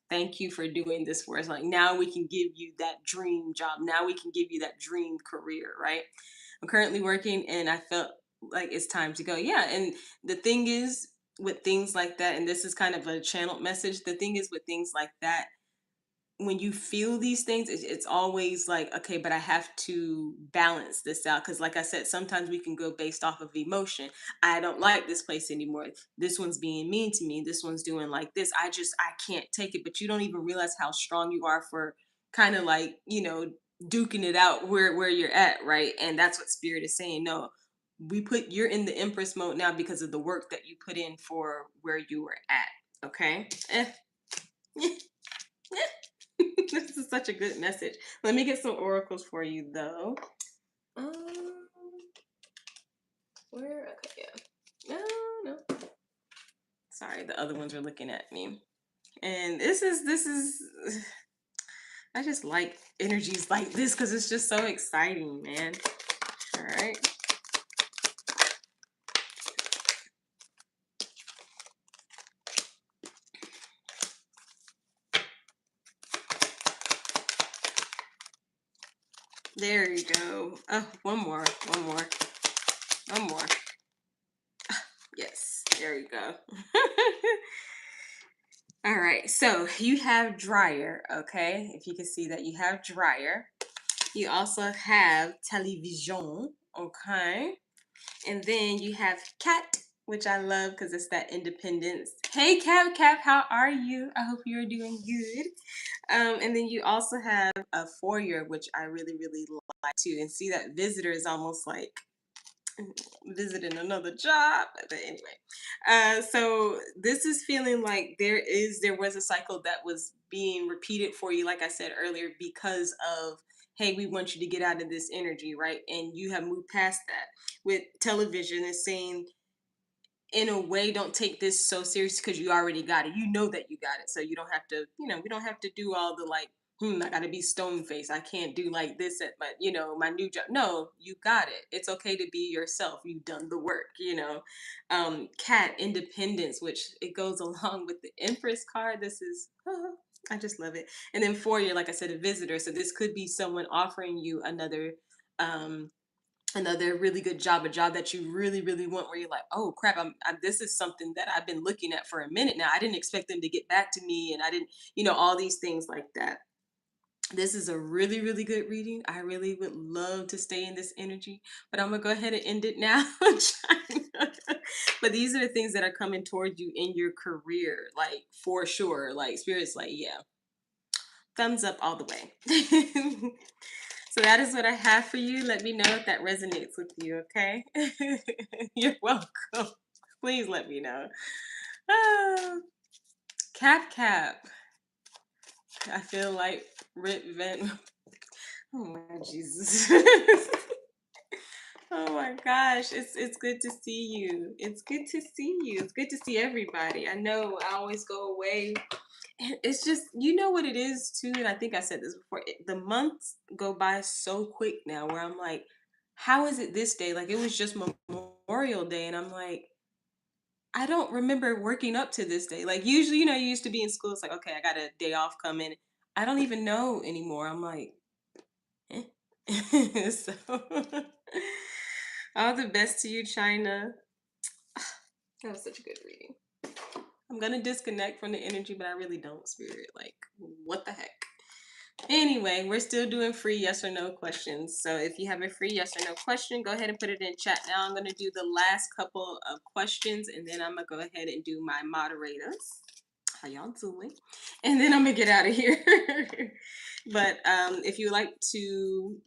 Thank you for doing this for us. Like now we can give you that dream job, now we can give you that dream career, right? I'm currently working and I felt like it's time to go. Yeah, and the thing is with things like that, and this is kind of a channeled message, the thing is with things like that, when you feel these things, it's always like, okay, but I have to balance this out. Because, like I said, sometimes we can go based off of emotion. I don't like this place anymore. This one's being mean to me. This one's doing like this. I can't take it. But you don't even realize how strong you are for kind of like, duking it out where you're at, right? And that's what spirit is saying. No, you're in the empress mode now because of the work that you put in for where you were at. Okay. This is such a good message. Let me get some oracles for you, though. Um, where? Okay, yeah. No, no. Sorry, the other ones are looking at me. And this is. I just like energies like this because it's just so exciting, man. All right. There you go. Oh, one more. Yes, there you go. All right, so you have dryer, okay? If you can see that, you have dryer. You also have television, okay? And then you have cat, which I love because it's that independence. Hey, Cap, how are you? I hope you're doing good. And then you also have a foyer, which I really, really like too. And see that visitor is almost like visiting another job. But anyway, so this is feeling like there was a cycle that was being repeated for you, like I said earlier, because of, hey, we want you to get out of this energy, right? And you have moved past that. With television, is saying, in a way, don't take this so serious because you already got it. You know that you got it, so you don't have to. We don't have to do all the like. I gotta be stone faced. I can't do like this at my, my new job. No, you got it. It's okay to be yourself. You've done the work. Cat independence, which it goes along with the Empress card. This is, I just love it. And then for you, like I said, a visitor. So this could be someone offering you um, another really good job, a job that you really, really want, where you're like, oh crap, this is something that I've been looking at for a minute now. I didn't expect them to get back to me, and I didn't, all these things like that. This is a really, really good reading. I really would love to stay in this energy, but I'm gonna go ahead and end it now. But these are the things that are coming towards you in your career, like for sure. Like spirit's like, yeah, thumbs up all the way. So that is what I have for you. Let me know if that resonates with you, okay? You're welcome. Please let me know. Ah, Cap. I feel like Rip Van. Oh my Jesus. Oh my gosh. It's good to see you. It's good to see you. It's good to see everybody. I know I always go away. And it's just, you know what it is too, and I think I said this before. The months go by so quick now, where I'm like, how is it this day? Like it was just Memorial Day, and I'm like, I don't remember working up to this day. Like usually, you used to be in school. It's like, okay, I got a day off coming. I don't even know anymore. I'm like, eh. So, all the best to you, China. That was such a good reading. I'm gonna disconnect from the energy, but I really don't, Spirit. Like, what the heck? Anyway, we're still doing free yes or no questions. So if you have a free yes or no question, go ahead and put it in chat now. I'm gonna do the last couple of questions, and then I'm gonna go ahead and do my moderators. How y'all doing? And then I'm gonna get out of here. But if you would like to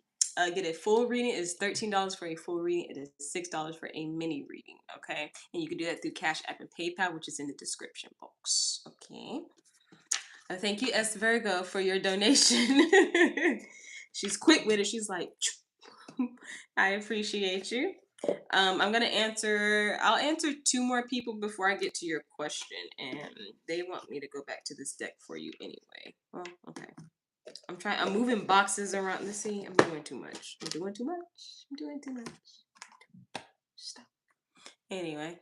get a full reading, it's $13 for a full reading. It is $6 for a mini reading. Okay, and you can do that through Cash App and PayPal, which is in the description box. Okay. Thank you, S Virgo, for your donation. She's quick with it. She's like, I appreciate you. I'll answer two more people before I get to your question. And they want me to go back to this deck for you anyway. Well, okay. I'm moving boxes around. Let's see. I'm doing too much. I'm doing too much. Stop. Anyway.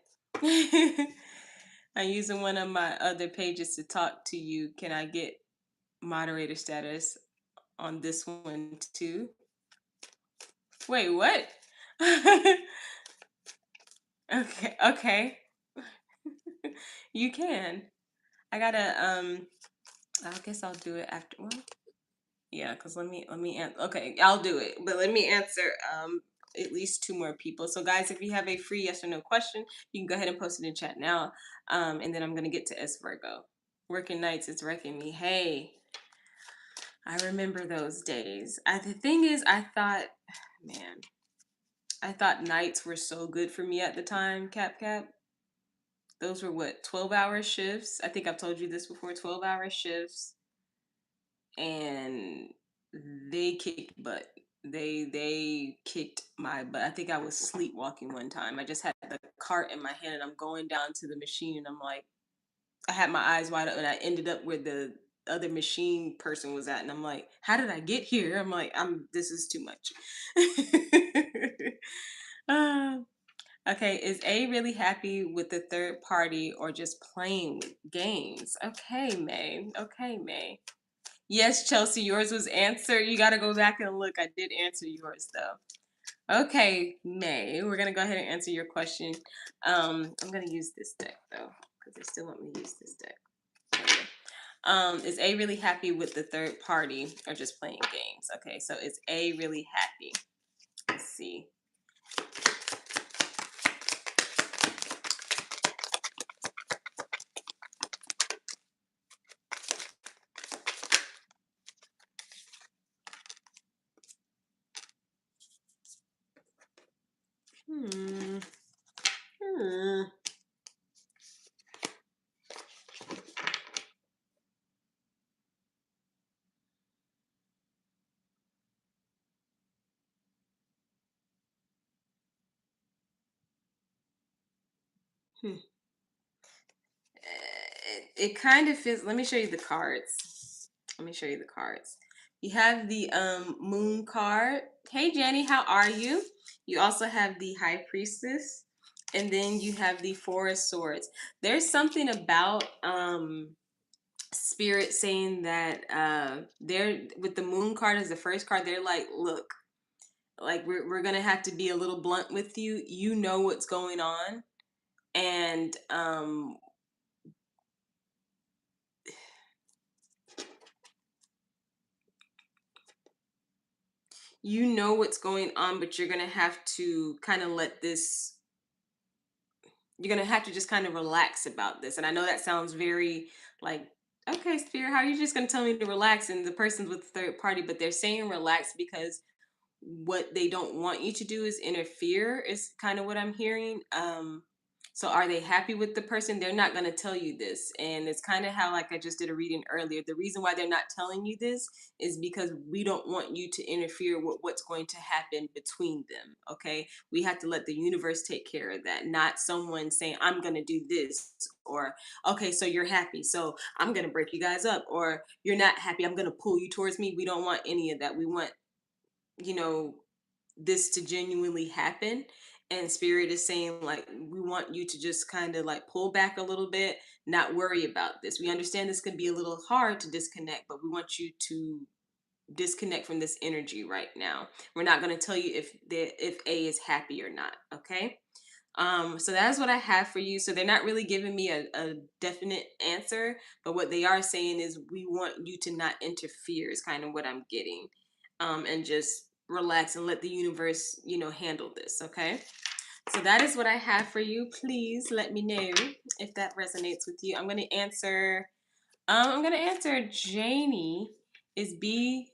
I'm using one of my other pages to talk to you. Can I get moderator status on this one too? Wait, what? Okay. You can. I gotta I guess I'll do it after one. Yeah, because let me answer. Okay, I'll do it. But let me answer at least two more people. So guys, if you have a free yes or no question, you can go ahead and post it in chat now. And then I'm gonna get to S Virgo. Working nights, it's wrecking me. Hey, I remember those days. The thing is, man, I thought nights were so good for me at the time, Cap. Those were what, 12-hour shifts? I think I've told you this before, 12-hour shifts. And they kicked butt. They kicked my butt. I think I was sleepwalking one time. I just had the cart in my hand and I'm going down to the machine and I'm like, I had my eyes wide open and I ended up where the other machine person was at and I'm like, how did I get here? I'm like, this is too much. uh, okay, is A really happy with the third party or just playing with games? Okay, May. Yes, Chelsea, yours was answered. You got to go back and look. I did answer yours though. Okay, May, we're gonna go ahead and answer your question. I'm gonna use this deck though because they still want me to use this deck. Is A really happy with the third party or just playing games? Okay, so is A really happy? Let's see. Hmm. It kind of feels. Let me show you the cards. Let me show you the cards. You have the Moon card. Hey Jenny, how are you? You also have the High Priestess, and then you have the Four of Swords. There's something about Spirit saying that they're with the Moon card as the first card. They're like, look, like we're gonna have to be a little blunt with you. You know what's going on, and you know what's going on, but you're gonna have to kind of let this. You're gonna have to just kind of relax about this. And I know that sounds very like, okay, Spirit, how are you just gonna tell me to relax? And the person's with the third party, but they're saying relax because what they don't want you to do is interfere is kind of what I'm hearing. So are they happy with the person? They're not going to tell you this. And it's kind of how, like I just did a reading earlier, the reason why they're not telling you this is because we don't want you to interfere with what's going to happen between them. Okay, we have to let the universe take care of that, not someone saying I'm going to do this, or okay, so you're happy, so I'm going to break you guys up, or you're not happy, I'm going to pull you towards me. We don't want any of that. We want, you know, this to genuinely happen. And Spirit is saying, like, we want you to just kind of like pull back a little bit, not worry about this. We understand this can be a little hard to disconnect, but we want you to disconnect from this energy right now. We're not going to tell you if A is happy or not. Okay. So that's what I have for you. So they're not really giving me a definite answer, but what they are saying is we want you to not interfere is kind of what I'm getting. And just relax and let the universe, handle this. Okay. So that is what I have for you. Please let me know if that resonates with you. I'm gonna answer Janie. Is B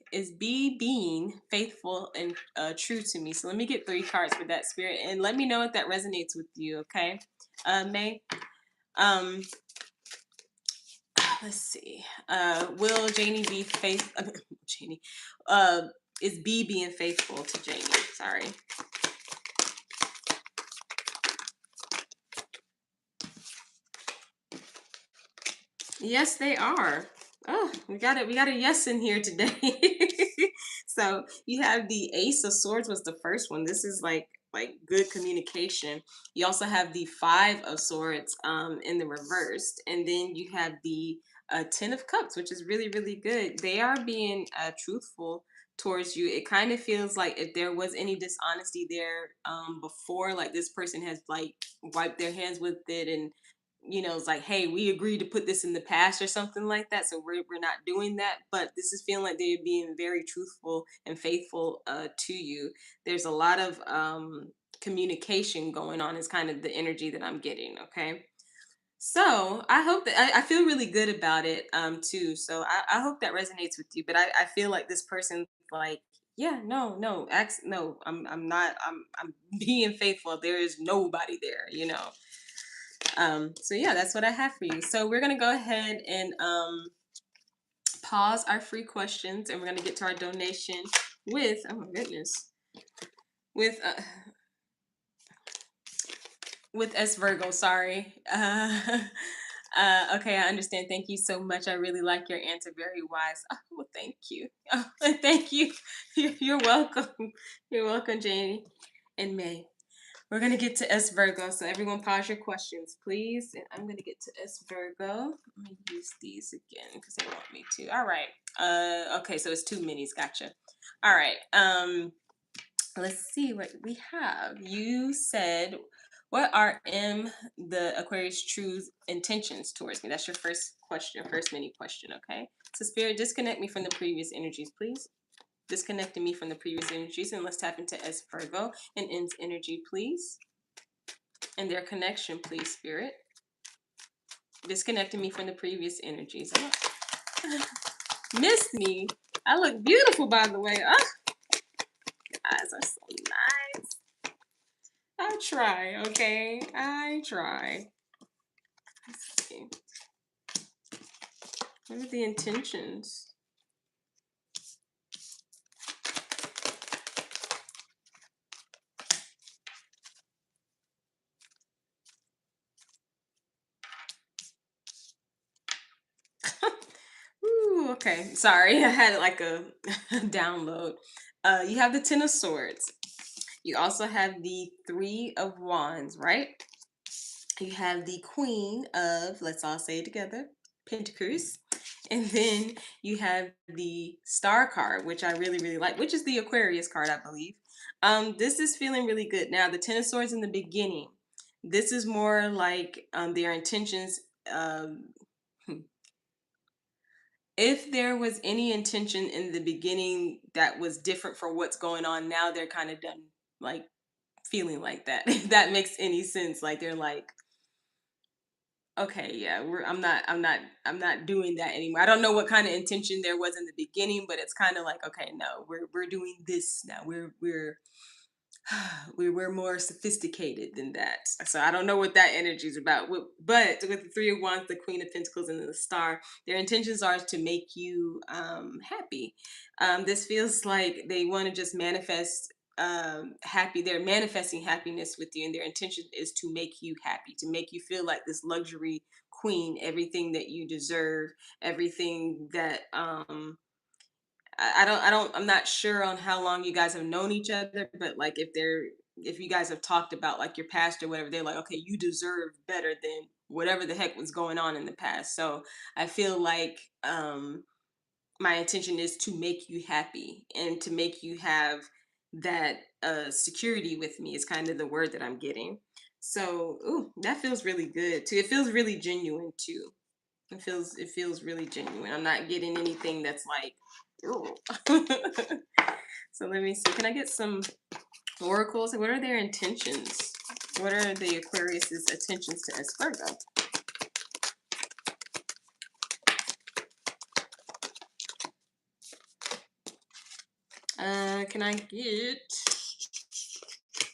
being faithful and true to me? So let me get 3 cards for that, Spirit, and let me know if that resonates with you. Okay, May. Um, let's see. Will Janie be faith? Janie. Uh, is B being faithful to Janie? Sorry. Yes, they are. Oh, we got a yes in here today. So you have the Ace of Swords was the first one. This is like good communication. You also have the Five of Swords in the reversed, and then you have the Ten of Cups, which is really really good. They are being truthful towards you. It kind of feels like if there was any dishonesty there before, like this person has like wiped their hands with it, and it's like, hey, we agreed to put this in the past or something like that, so we're not doing that. But this is feeling like they're being very truthful and faithful to you. There's a lot of communication going on is kind of the energy that I'm getting. Okay, so I hope that I feel really good about it too. So I hope that resonates with you. But I feel like this person, like, yeah, no, no, I'm not, I'm being faithful. There is nobody there, so yeah, that's what I have for you. So we're gonna go ahead and pause our free questions, and we're gonna get to our donation with, oh my goodness, with with S Virgo. Sorry. Okay, I understand. Thank you so much. I really like your answer. Very wise. Oh, well, thank you. Oh, thank you. You're welcome. You're welcome, Janie and May. We're going to get to S Virgo. So everyone pause your questions, please. And I'm going to get to S Virgo. Let me use these again because they want me to. All right. Okay, so it's 2 minis. Gotcha. All right. Let's see what we have. You said, what are the Aquarius true intentions towards me? That's your first question, first mini question, okay? So Spirit, disconnect me from the previous energies, please. Disconnecting me from the previous energies, and let's tap into S Virgo and M's energy, please. And their connection, please, Spirit. Disconnecting me from the previous energies. Missed me. I look beautiful, by the way. Oh, eyes are so nice. I try, okay? I try. Let's see. What are the intentions? Okay, sorry, I had like a download. You have the Ten of Swords. You also have the Three of Wands, right? You have the Queen of, let's all say it together, Pentacles. And then you have the Star card, which I really, really like, which is the Aquarius card, I believe. This is feeling really good. Now, the Ten of Swords in the beginning, this is more like their intentions. Hmm, if there was any intention in the beginning that was different for what's going on now, they're kind of done like feeling like that. If that makes any sense. Like they're like, okay, yeah, I'm not doing that anymore. I don't know what kind of intention there was in the beginning, but it's kind of like, okay, no, we're doing this now. We're more sophisticated than that. So I don't know what that energy is about. But with the Three of Wands, the Queen of Pentacles, and the Star, their intentions are to make you happy. This feels like they want to just manifest happy. They're manifesting happiness with you, and their intention is to make you happy, to make you feel like this luxury queen, everything that you deserve, everything that I'm not sure on how long you guys have known each other, but like if you guys have talked about like your past or whatever, they're like, okay, you deserve better than whatever the heck was going on in the past. So I feel like my intention is to make you happy and to make you have that security with me is kind of the word that I'm getting. So, ooh, that feels really good too. It feels really genuine too. It feels really genuine. I'm not getting anything that's like, ooh. So let me see. Can I get some oracles? What are their intentions? What are the Aquarius's intentions to Virgo? Can I get?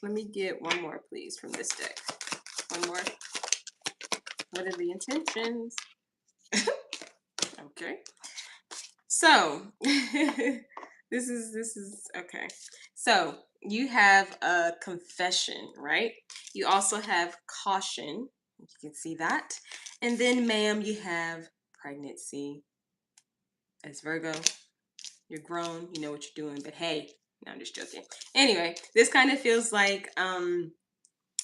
Let me get one more, please, from this deck. One more. What are the intentions? Okay. So this is okay. So you have a confession, right? You also have caution. You can see that. And then, ma'am, you have pregnancy. As Virgo, you're grown, you know what you're doing, but hey, no, I'm just joking. Anyway, this kind of feels like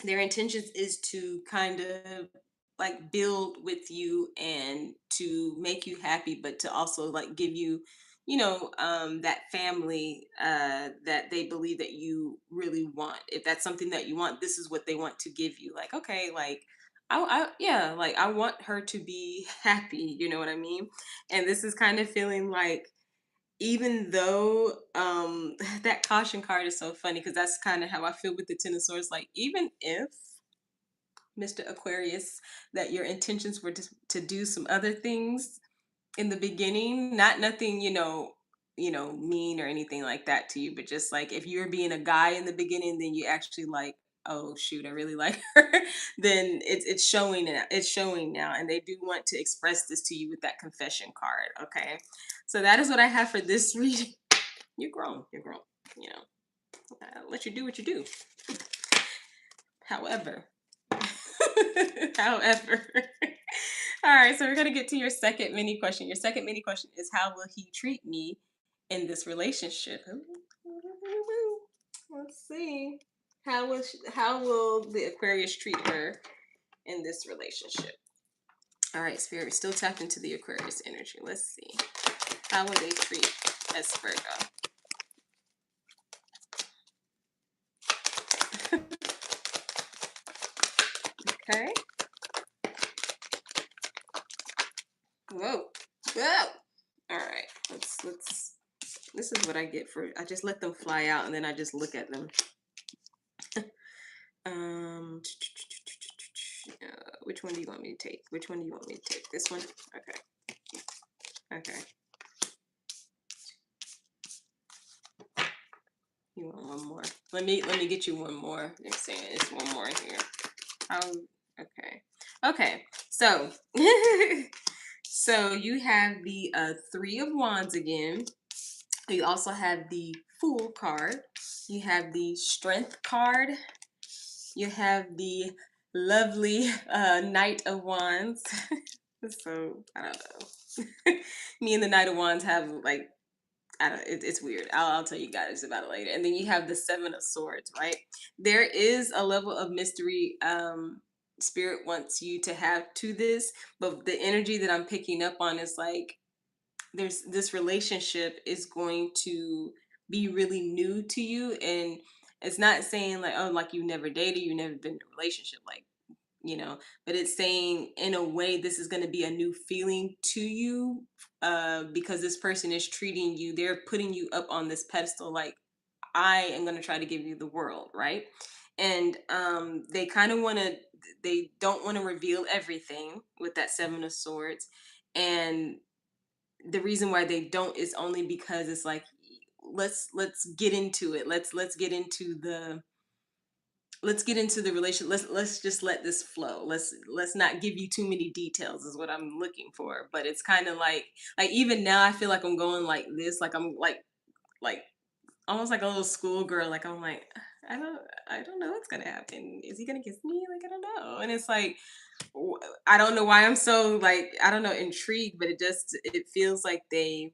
their intentions is to kind of like build with you and to make you happy, but to also like give you, that family that they believe that you really want. If that's something that you want, this is what they want to give you. Like, okay, like yeah, like I want her to be happy. You know what I mean? And this is kind of feeling like even though that caution card is so funny because that's kind of how I feel with the Ten of Swords. Like even if Mr. Aquarius, that your intentions were to do some other things in the beginning, not nothing, mean or anything like that to you, but just like if you're being a guy in the beginning, then you actually like, oh shoot, I really like her, then it's showing it. It's showing now, and they do want to express this to you with that confession card. Okay, so that is what I have for this reading. You're grown. You're grown. You know, I'll let you do what you do. However, however. All right, so we're gonna get to your second mini question. Your second mini question is, how will he treat me in this relationship? Let's see. How will the Aquarius treat her in this relationship? All right, Spirit, we're still tapped into the Aquarius energy. Let's see. How will they treat us, Virgo? Okay. Whoa. Whoa. All right. Let's. This is what I get for. I just let them fly out, and then I just look at them. Um. Which one do you want me to take? Which one do you want me to take? This one. Okay. Okay. You want one more? Let me get you one more. They're saying it's one more here. How? Okay. Okay. So. So you have the Three of Wands again. You also have the Fool card. You have the Strength card. You have the lovely Knight of Wands. So I don't know. Me and the Knight of Wands have like, I don't. It's weird. I'll tell you guys about it later. And then you have the Seven of Swords, right? There is a level of mystery. Spirit wants you to have to this, but the energy that I'm picking up on is like there's this relationship is going to be really new to you, and it's not saying like, oh, like you never dated, you never been in a relationship, like, but it's saying in a way this is going to be a new feeling to you, because this person is treating you, they're putting you up on this pedestal, like I am going to try to give you the world, right? And they kind of want to, they don't want to reveal everything with that Seven of Swords. And the reason why they don't is only because it's like, let's get into it, let's get into the, let's get into the relation, let's just let this flow, let's not give you too many details is what I'm looking for. But it's kind of like even now I feel like I'm going like this, like I'm like almost like a little schoolgirl, like I'm like, i don't I don't know what's gonna happen, is he gonna kiss me, like I don't know. And it's like, I don't know why I'm so like, I don't know, intrigued, but it feels like the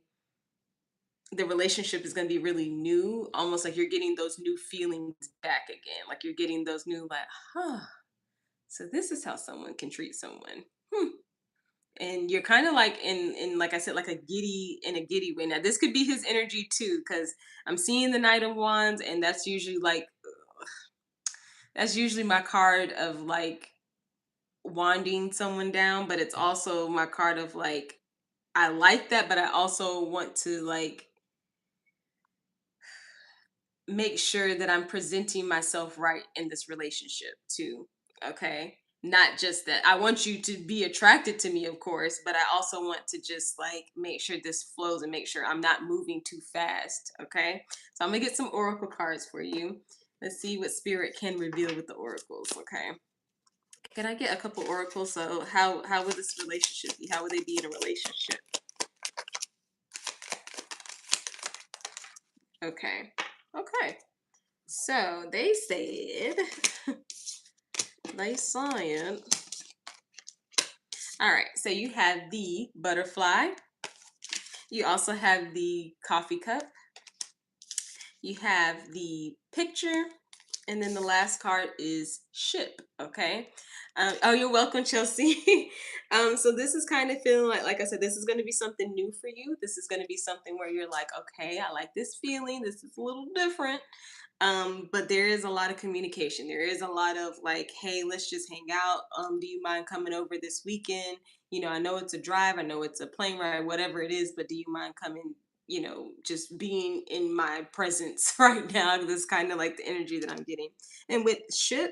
relationship is going to be really new, almost like you're getting those new feelings back again, like you're getting those new like, huh, so this is how someone can treat someone. Hmm. And you're kind of like in like I said, like a giddy, in a giddy way. Now this could be his energy too, because I'm seeing the Knight of Wands, and that's usually like, that's usually my card of like wanding someone down, but it's also my card of like, I like that, but I also want to like make sure that I'm presenting myself right in this relationship too. Okay. Not just that I want you to be attracted to me, of course, but I also want to just like make sure this flows and make sure I'm not moving too fast. Okay. So I'm gonna get some oracle cards for you. Let's see what spirit can reveal with the oracles. Okay. Can I get a couple oracles? So how would this relationship be? How would they be in a relationship? Okay. Okay. So they said, they saying, all right, so you have the butterfly. You also have the coffee cup. You have the picture. And then the last card is ship. Okay. Oh, you're welcome, Chelsea. So this is kind of feeling like I said, this is going to be something new for you. This is going to be something where you're like, okay, I like this feeling. This is a little different. But there is a lot of communication. There is a lot of like, hey, let's just hang out. Do you mind coming over this weekend? I know it's a drive, I know it's a plane ride, whatever it is, but do you mind coming, just being in my presence right now? That's kind of like the energy that I'm getting. And with ship,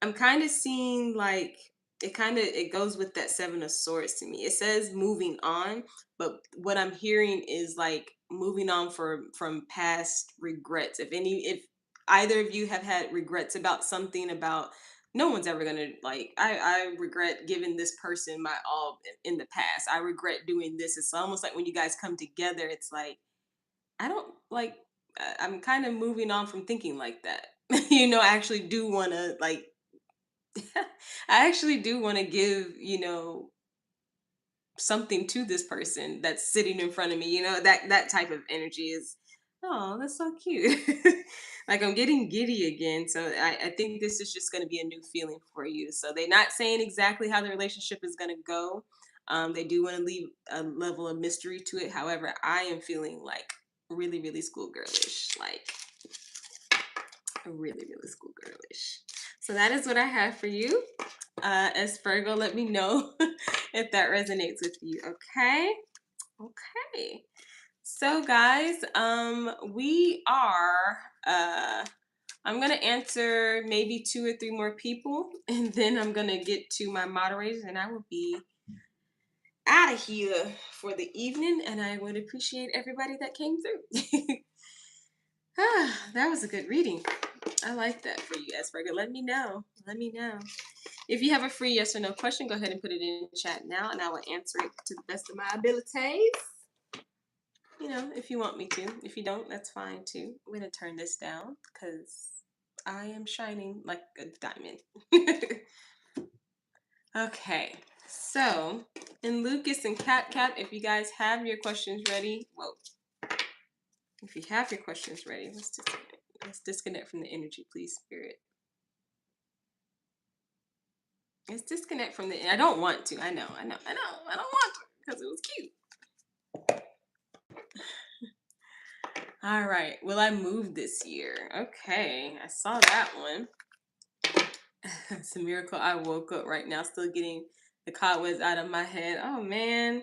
I'm kind of seeing like, it goes with that Seven of Swords to me. It says moving on, but what I'm hearing is like moving on from past regrets. If either of you have had regrets about something, about, no one's ever gonna like, I regret giving this person my all in the past. I regret doing this. It's almost like when you guys come together, it's like, I don't like, I'm kind of moving on from thinking like that. I actually do want to like, I actually do want to give, something to this person that's sitting in front of me. That type of energy is, oh, that's so cute. Like I'm getting giddy again. So I think this is just going to be a new feeling for you. So they're not saying exactly how the relationship is going to go. They do want to leave a level of mystery to it. However, I am feeling like really, really schoolgirlish. Like really, really schoolgirlish. So that is what I have for you. As Virgo, let me know if that resonates with you. Okay. Okay. So guys, we are I'm gonna answer maybe 2 or 3 more people, and then I'm gonna get to my moderators, and I will be out of here for the evening. And I would appreciate everybody that came through. That was a good reading. I like that for you, Asperger. Let me know. Let me know. If you have a free yes or no question, go ahead and put it in the chat now, and I will answer it to the best of my abilities. If you want me to. If you don't, that's fine too. I'm going to turn this down because I am shining like a diamond. Okay. So, and Lucas and Cap, if you guys have your questions ready, well, if you have your questions ready, let's disconnect from the energy, please, Spirit. Let's disconnect from the. I don't want to. I know. I don't want to because it was cute. All right. Will I move this year? Okay, I saw that one. It's a miracle I woke up right now, still getting the cobwebs out of my head. Oh man.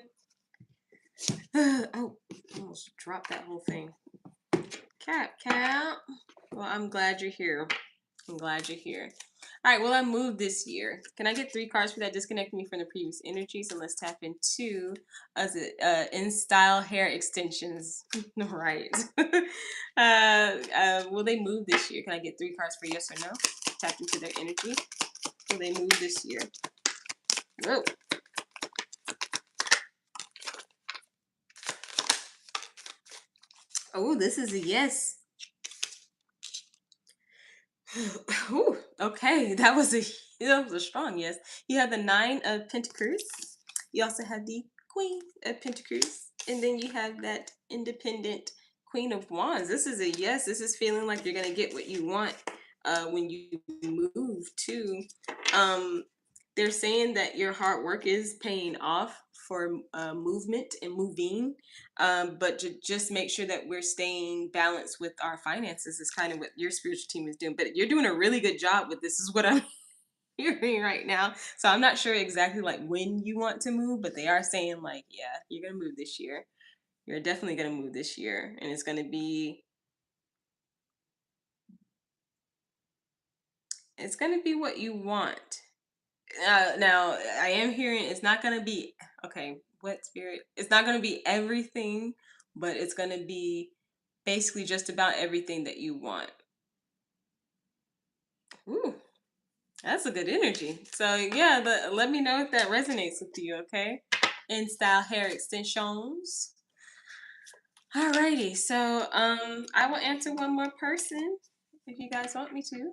Oh, I almost dropped that whole thing. Cap. Well, I'm glad you're here. I'm glad you're here. All right, well, I moved this year. Can I get 3 cards for that? Disconnect me from the previous energies, and let's tap into in style hair extensions. Right. Will they move this year? Can I get 3 cards for yes or no? Tap into their energy. Will they move this year? Whoa. Oh, this is a yes. Ooh, okay, that was a strong yes. You have the 9 of Pentacles. You also have the Queen of Pentacles, and then you have that independent Queen of Wands. This is a yes. This is feeling like you're gonna get what you want when you move too. They're saying that your hard work is paying off for movement and moving, but to just make sure that we're staying balanced with our finances is kind of what your spiritual team is doing. But you're doing a really good job with this, is what I'm hearing right now. So I'm not sure exactly like when you want to move, but they are saying like, yeah, you're gonna move this year. You're definitely gonna move this year, and it's gonna be what you want. Now I am hearing it's not gonna be okay. What spirit? It's not gonna be everything, but it's gonna be basically just about everything that you want. Ooh, that's a good energy. So yeah, let me know if that resonates with you. Okay, in style hair extensions. Alrighty, so I will answer one more person if you guys want me to.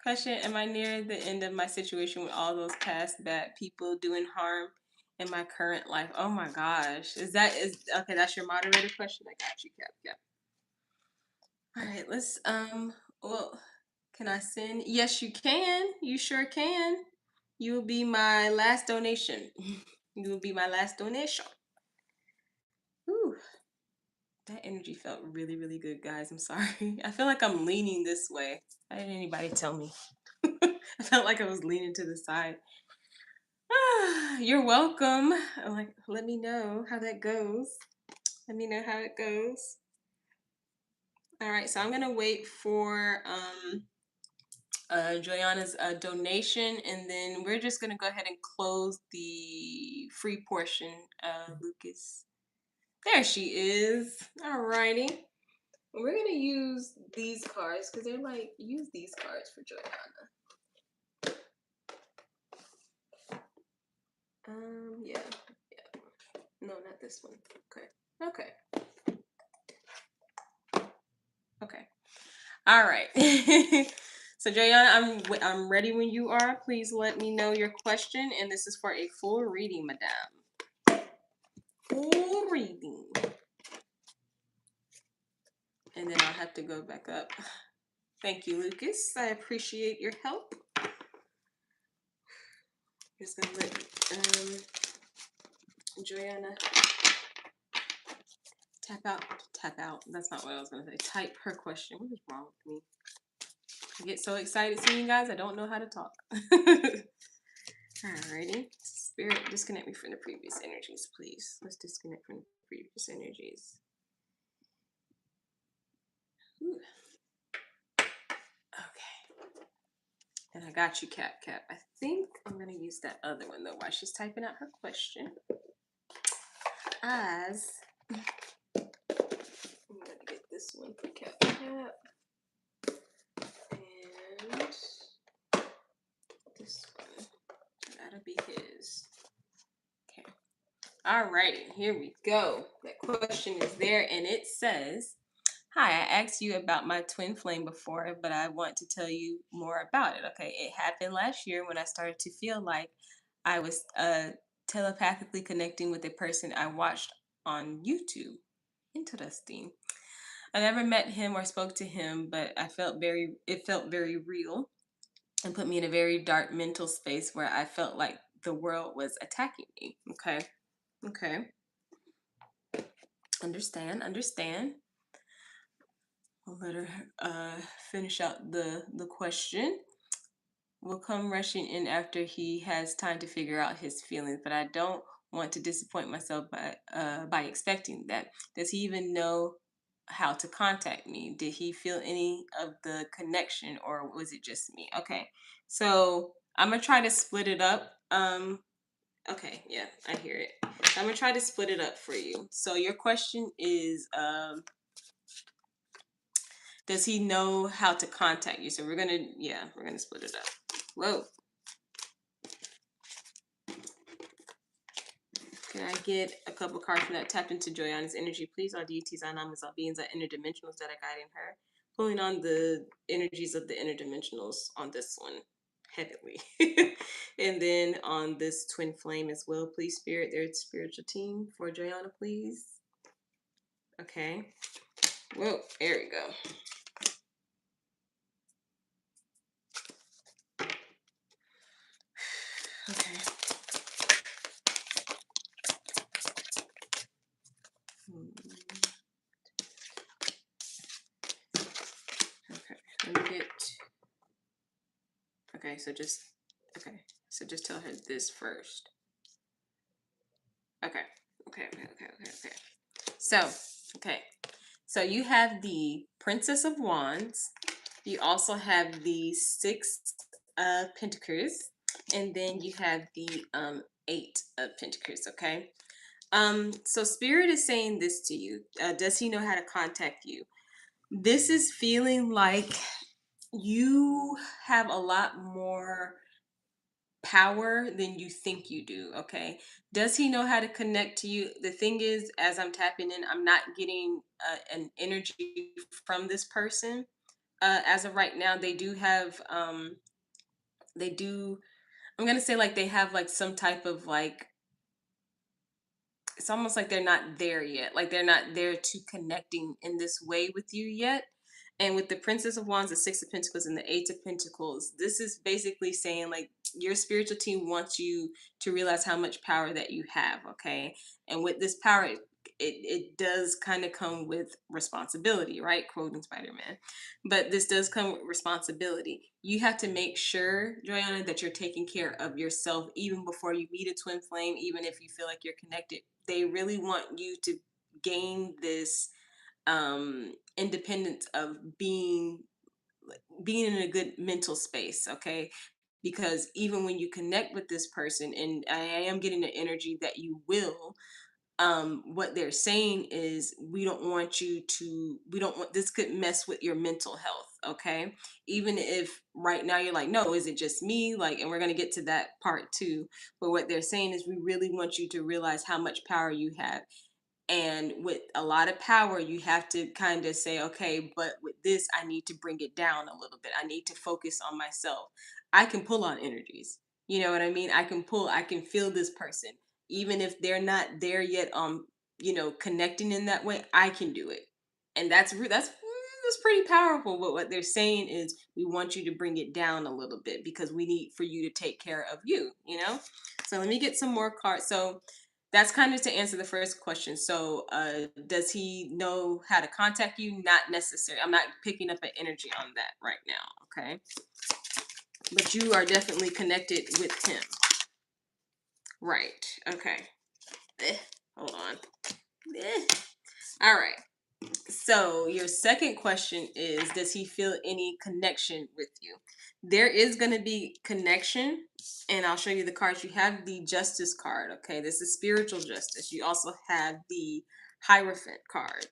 Question: am I near the end of my situation with all those past bad people doing harm in my current life? Oh my gosh. Is okay, that's your moderator question. I got you, Cap. All right, let's well, can I send? Yes, you can. You sure can. You will be my last donation. You will be my last donation. Whew. That energy felt really, really good, guys. I'm sorry. I feel like I'm leaning this way. Why didn't anybody tell me? I felt like I was leaning to the side. You're welcome. I'm like, let me know how that goes. Let me know how it goes. All right, so I'm gonna wait for Joyanna's donation, and then we're just gonna go ahead and close the free portion. Lucas, there she is. All righty, we're gonna use these cards because they're like use these cards for Joyanna. Yeah. No, not this one. Okay. All right. So Joyanna, I'm ready when you are. Please let me know your question, and this is for a full reading, madame. Full reading. And then I'll have to go back up. Thank you, Lucas. I appreciate your help. Just gonna let Joyanna tap out. That's not what I was gonna say. Type her question. What is wrong with me? I get so excited seeing you guys, I don't know how to talk. Alrighty. Spirit, disconnect me from the previous energies, please. Let's disconnect from the previous energies. Ooh. Okay. And I got you, Cap. I think I'm going to use that other one, though, while she's typing out her question. As I'm going to get this one for Cap. And this one. That'll be his. Okay. Alrighty, here we go. That question is there, and it says, hi, I asked you about my twin flame before, but I want to tell you more about it. Okay, it happened last year when I started to feel like I was telepathically connecting with a person I watched on YouTube. Interesting. I never met him or spoke to him, but it felt very real and put me in a very dark mental space where I felt like the world was attacking me. Okay. Okay. Understand. Understand. I'll let her finish out the question. Will come rushing in after he has time to figure out his feelings, but I don't want to disappoint myself by expecting that. Does he even know how to contact me? Did he feel any of the connection, or was it just me? Okay, so I'm gonna try to split it up. Okay, yeah, I hear it. So I'm gonna try to split it up for you. So your question is, does he know how to contact you? So we're gonna split it up. Whoa. Can I get a couple cards from that tapped into Joyanna's energy, please? All deities, all namas, all beings, all interdimensionals that are guiding her. Pulling on the energies of the interdimensionals on this one heavily. And then on this twin flame as well, please, Spirit, their spiritual team for Joyanna, please. Okay. Whoa, there we go. Okay. Okay. Let me get. Okay, so just. Okay. So just tell her this first. Okay. Okay. So, okay. So you have the Princess of Wands. You also have the Six of Pentacles, and then you have the Eight of Pentacles. Okay. So Spirit is saying this to you. Does he know how to contact you? This is feeling like you have a lot more power than you think you do. Okay, does he know how to connect to you? The thing is, as I'm tapping in, I'm not getting an energy from this person as of right now. They do have they do, I'm gonna say, like, they have like some type of like, it's almost like they're not there yet. Like they're not there to connecting in this way with you yet. And with the Princess of Wands, the Six of Pentacles, and the Eight of Pentacles, this is basically saying like your spiritual team wants you to realize how much power that you have. Okay. And with this power, it does kind of come with responsibility, right? Quoting Spider-Man. But this does come with responsibility. You have to make sure, Joanna, that you're taking care of yourself even before you meet a twin flame, even if you feel like you're connected. They really want you to gain this independence of being in a good mental space. Okay, because even when you connect with this person, and I am getting the energy that you will, what they're saying is we don't want this could mess with your mental health. Okay, even if right now you're like, no, is it just me, like, and we're going to get to that part too, but what they're saying is we really want you to realize how much power you have. And with a lot of power, you have to kind of say, okay, but with this, I need to bring it down a little bit. I need to focus on myself. I can pull on energies. You know what I mean? I can feel this person. Even if they're not there yet, connecting in that way, I can do it. And that's pretty powerful. But what they're saying is we want you to bring it down a little bit because we need for you to take care of you, you know? So let me get some more cards. So that's kind of to answer the first question. So, does he know how to contact you? Not necessary. I'm not picking up an energy on that right now. Okay. But you are definitely connected with him. Right. Okay. Eh, hold on. Eh. All right. So your second question is, does he feel any connection with you? There is going to be connection, and I'll show you the cards. You have the Justice card. Okay, this is spiritual justice. You also have the Hierophant card,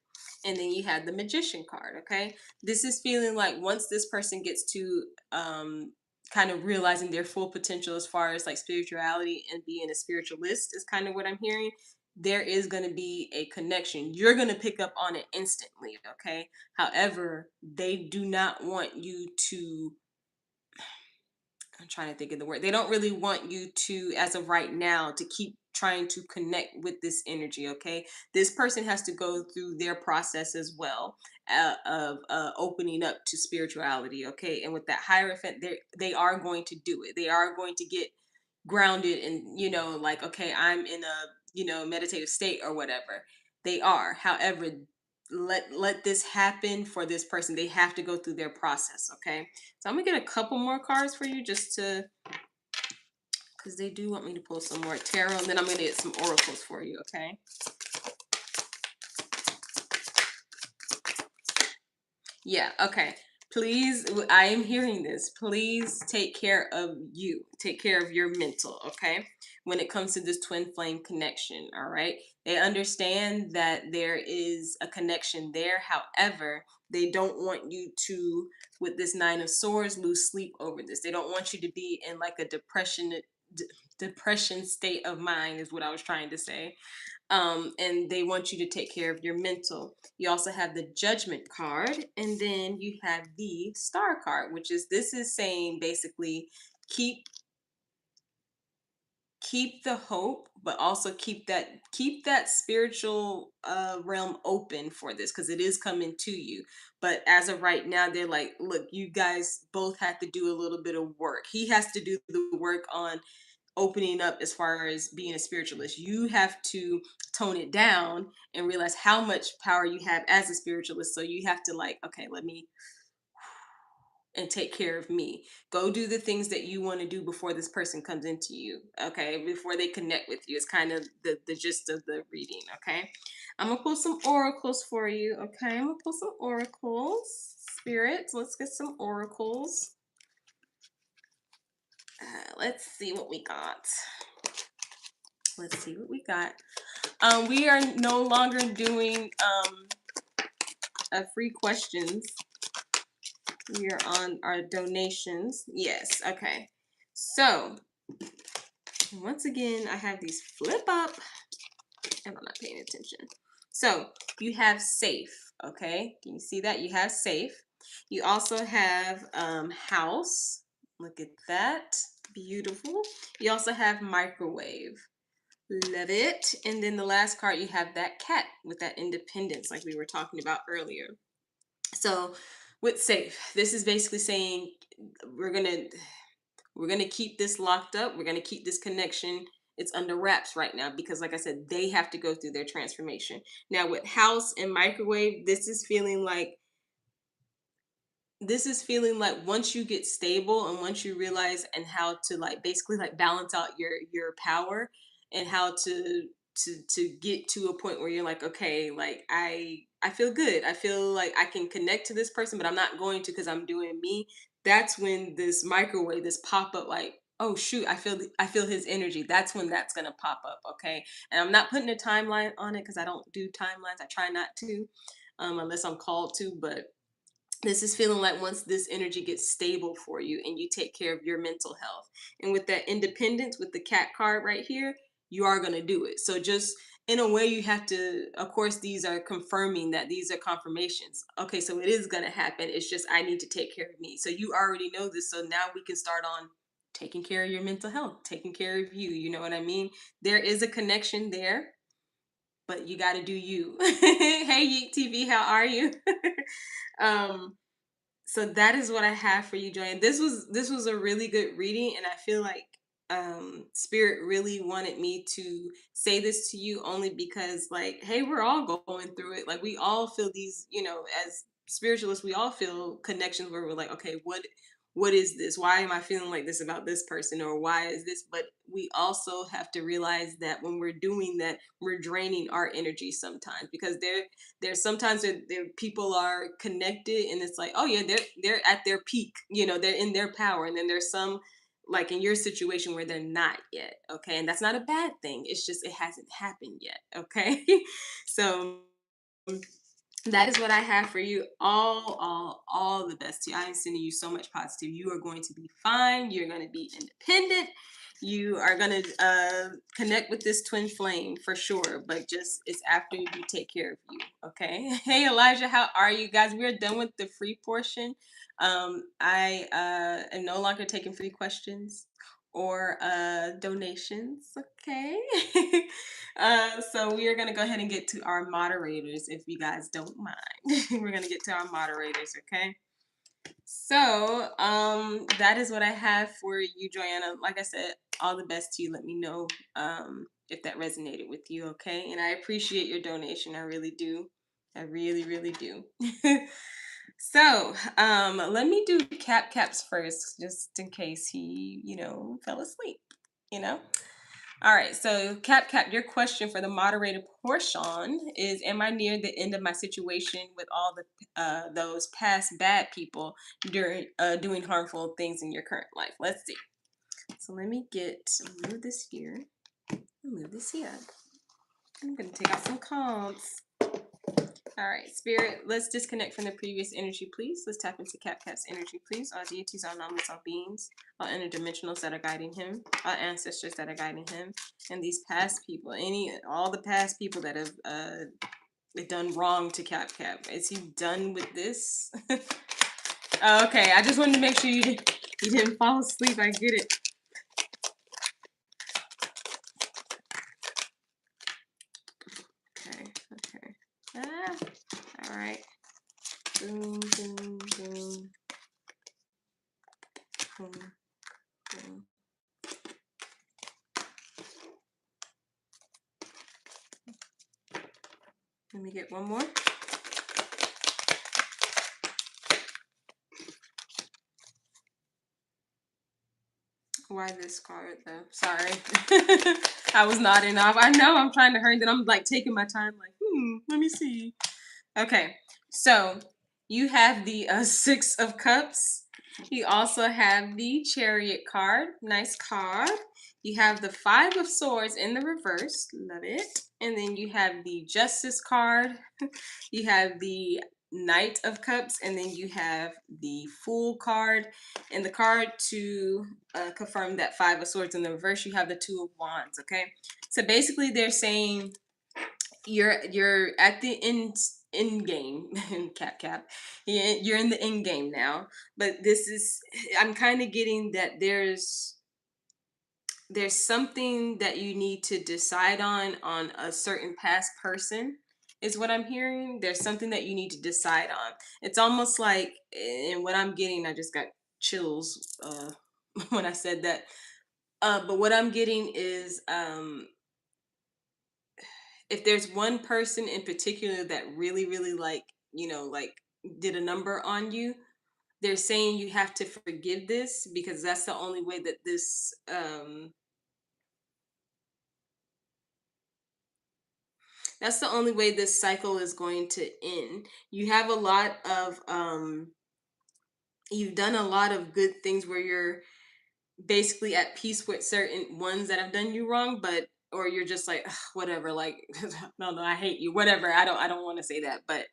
and then you have the Magician card. Okay, this is feeling like once this person gets to kind of realizing their full potential as far as like spirituality and being a spiritualist is kind of what I'm hearing. There is going to be a connection. You're going to pick up on it instantly. Okay, however, they do not want you to I'm trying to think of the word. They don't really want you to, as of right now, to keep trying to connect with this energy. Okay, this person has to go through their process as well of opening up to spirituality. Okay, and with that hierophant, they are going to do it. They are going to get grounded and, like, okay, I'm in a, meditative state or whatever. They are. However, let this happen for this person. They have to go through their process. Okay, so I'm gonna get a couple more cards for you, just to, because they do want me to pull some more tarot, and then I'm gonna get some oracles for you. Okay. Yeah, okay. Please, I am hearing this. Please take care of you. Take care of your mental, okay? When it comes to this twin flame connection, all right? They understand that there is a connection there. However, they don't want you to, with this Nine of Swords, lose sleep over this. They don't want you to be in like a depression state of mind, is what I was trying to say. And they want you to take care of your mental. You also have the Judgment card, and then you have the Star card, which is, this is saying basically keep keep the hope, but also keep that spiritual realm open for this, because it is coming to you. But as of right now, they're like, look, you guys both have to do a little bit of work. He has to do the work on opening up as far as being a spiritualist. You have to tone it down and realize how much power you have as a spiritualist. So you have to, like, okay, let me and take care of me. Go do the things that you want to do before this person comes into you. Okay, before they connect with you. It's kind of the gist of the reading. Okay, I'm gonna pull some oracles for you. Okay, I'm gonna pull some oracles. Spirits, let's get some oracles. Let's see what we got. Let's see what we got. We are no longer doing free questions. We are on our donations. Yes, okay. So, once again, I have these flip up, and I'm not paying attention. So, you have safe, okay? Can you see that? You have safe. You also have house. Look at that. Beautiful. You also have microwave. Love it. And then the last card, you have that cat with that independence, like we were talking about earlier. So with safe, this is basically saying we're gonna keep this locked up. We're gonna keep this connection. It's under wraps right now because, like I said, they have to go through their transformation. Now with house and microwave, this is feeling like once you get stable and once you realize and how to, like, basically like balance out your power, and how to get to a point where you're like, okay, like I feel good. I feel like I can connect to this person, but I'm not going to because I'm doing me. That's when this microwave, this pop up, like, oh shoot, I feel his energy. That's when that's gonna pop up. Okay, and I'm not putting a timeline on it because I don't do timelines. I try not to, unless I'm called to, but this is feeling like once this energy gets stable for you and you take care of your mental health. And with that independence, with the cat card right here, you are going to do it. So just in a way, you have to, of course, these are confirming that these are confirmations. Okay, so it is going to happen. It's just I need to take care of me. So you already know this. So now we can start on taking care of your mental health, taking care of you. You know what I mean? There is a connection there, but you got to do you. Hey, Yeek TV, how are you? um, so that is what I have for you, Joanne. This was a really good reading, and I feel like Spirit really wanted me to say this to you, only because, like, hey, we're all going through it. Like, we all feel these, as spiritualists, we all feel connections where we're like, okay, what is this? Why am I feeling like this about this person, or why is this? But we also have to realize that when we're doing that, we're draining our energy sometimes, because there's sometimes there people are connected and it's like, oh yeah, they're at their peak, they're in their power, and then there's some, like in your situation, where they're not yet. Okay, and that's not a bad thing. It's just it hasn't happened yet. Okay. So that is what I have for you. All the best to you. I am sending you so much positive. You are going to be fine. You're going to be independent. You are gonna connect with this twin flame for sure, but just it's after you take care of you. Okay. Hey Elijah, how are you guys? We're done with the free portion. I am no longer taking free questions or donations. Okay. So we are gonna go ahead and get to our moderators, if you guys don't mind. We're gonna get to our moderators. Okay. So, that is what I have for you, Joanna. Like I said, all the best to you. Let me know if that resonated with you, okay? And I appreciate your donation. I really do. I really, really do. So, let me do Cap's first, just in case he, fell asleep, you know? All right, so Cap, your question for the moderated portion is: am I near the end of my situation with all the those past bad people during doing harmful things in your current life? Let's see. So let me move this here, move this here. I'm gonna take out some cards. All right, Spirit, let's disconnect from the previous energy, please. Let's tap into Cap's energy, please. All deities, all numbers, all beings, all interdimensionals that are guiding him, all ancestors that are guiding him, and these past people, all the past people that have done wrong to Cap. Is he done with this? Okay, I just wanted to make sure you didn't fall asleep. I get it. Okay. All right. Boom, boom, boom. Boom, boom. Let me get one more. Why this card though? Sorry. I was nodding off. I know I'm trying to hurry, then I'm like taking my time, like, let me see. Okay, so you have the Six of Cups. You also have the Chariot card. Nice card. You have the Five of Swords in the reverse. Love it. And then you have the Justice card. You have the Knight of Cups. And then you have the Fool card. And the card to confirm that Five of Swords in the reverse, you have the Two of Wands. Okay. So basically they're saying you're at the end game. Cap, you're in the end game now, but I'm kind of getting that there's something that you need to decide on a certain past person, is what I'm hearing. There's something that you need to decide on. It's almost like, and what I'm getting, I just got chills when I said that, but what I'm getting is if there's one person in particular that really, really like did a number on you, they're saying you have to forgive this, because that's the only way that this cycle is going to end. You have a lot of you've done a lot of good things where you're basically at peace with certain ones that have done you wrong, but or you're just like, "Ugh, whatever, like no, I hate you, whatever." I don't want to say that, but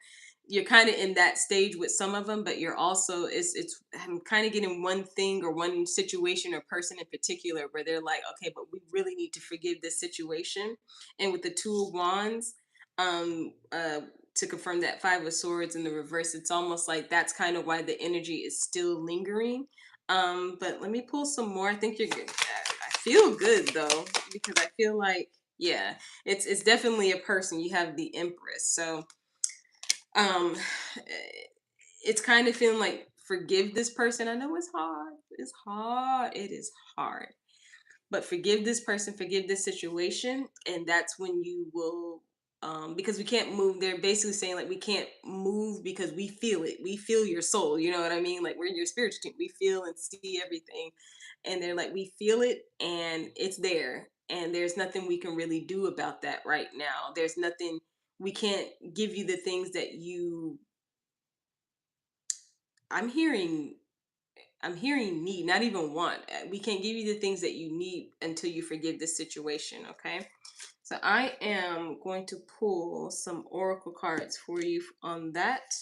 you're kind of in that stage with some of them, but you're also it's I'm kind of getting one thing or one situation or person in particular where they're like, okay, but we really need to forgive this situation. And with the Two of Wands, to confirm that Five of Swords in the reverse, it's almost like that's kind of why the energy is still lingering. But let me pull some more. I think you're good. I feel good though, because I feel like, yeah, it's definitely a person. You have the Empress. So um it's kind of feeling like forgive this person. I know it's hard. It's hard. It is hard. But forgive this person, forgive this situation, and that's when you will, because we can't move. They're basically saying like we can't move because we feel it. We feel your soul. You know what I mean? Like we're in your spiritual team. We feel and see everything, and they're like we feel it, and it's there, and there's nothing we can really do about that right now. There's nothing. We can't give you the things that you. I'm hearing need, not even want. We can't give you the things that you need until you forgive this situation, okay? So I am going to pull some oracle cards for you on that.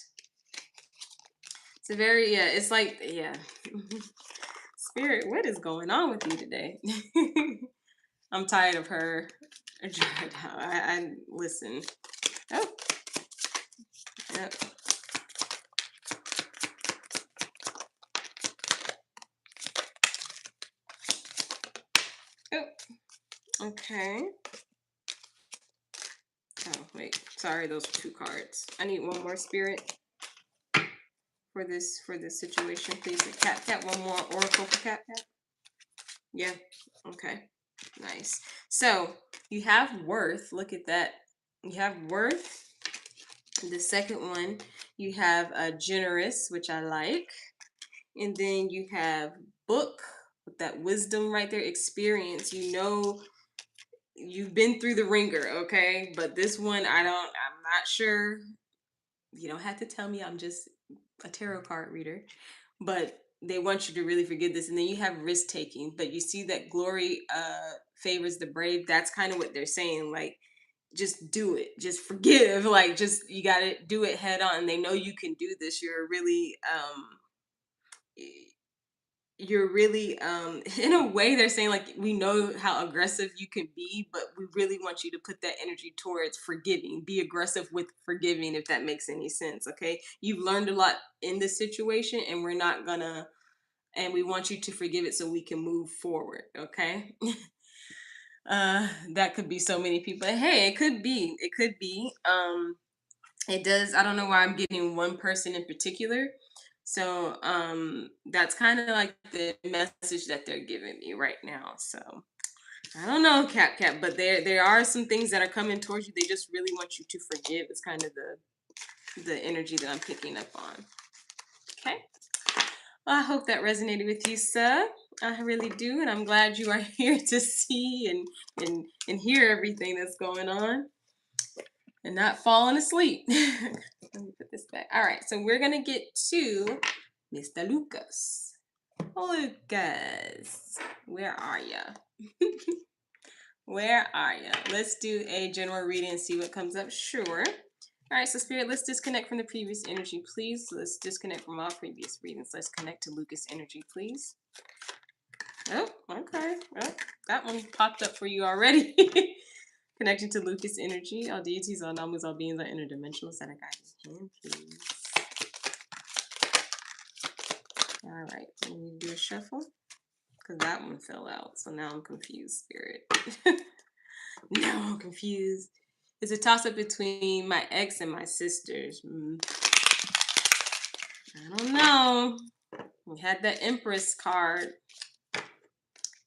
It's a very, yeah, it's like, yeah. Spirit, what is going on with you today? I'm tired of her. I listen. Oh, yep. Oh, okay. Oh, wait. Sorry, those are two cards. I need one more spirit for this situation, please. Cat, one more oracle for cat. Yeah. Okay. Nice. So you have worth. Look at that. You have worth. The second one, you have a generous, which I like. And then you have book with that wisdom right there, experience. You know, you've been through the ringer, okay? But this one, I'm not sure. You don't have to tell me. I'm just a tarot card reader. But they want you to really forgive this. And then you have risk taking. But you see that glory favors the brave. That's kind of what they're saying. Like, just do it. Just forgive. Like, just, you got to do it head on. And they know you can do this. You're really in a way they're saying like we know how aggressive you can be, but we really want you to put that energy towards forgiving. Be aggressive with forgiving, if that makes any sense. Okay, you've learned a lot in this situation, and we're not gonna and we want you to forgive it so we can move forward. Okay. That could be so many people. Hey, it could be it does. I don't know why I'm getting one person in particular. So that's kind of like the message that they're giving me right now. So I don't know, Cap, but there are some things that are coming towards you. They just really want you to forgive. It's kind of the energy that I'm picking up on. Okay. Well, I hope that resonated with you, sir. I really do, and I'm glad you are here to see and hear everything that's going on and not falling asleep. Let me put this back. All right, so we're gonna get to Mr. Lucas. Lucas, where are ya? Where are ya? Let's do a general reading and see what comes up. Sure. All right, so Spirit, let's disconnect from the previous energy, please. Let's disconnect from all previous readings. Let's connect to Lucas energy, please. Oh, okay. Well, that one popped up for you already. Connecting to Lucas energy. All deities, all numbers, all beings are interdimensional. Set a guiding hand, please. All right, let me do a shuffle because that one fell out. So now I'm confused, Spirit. Now I'm confused. It's a toss up between my ex and my sisters. I don't know. We had the Empress card.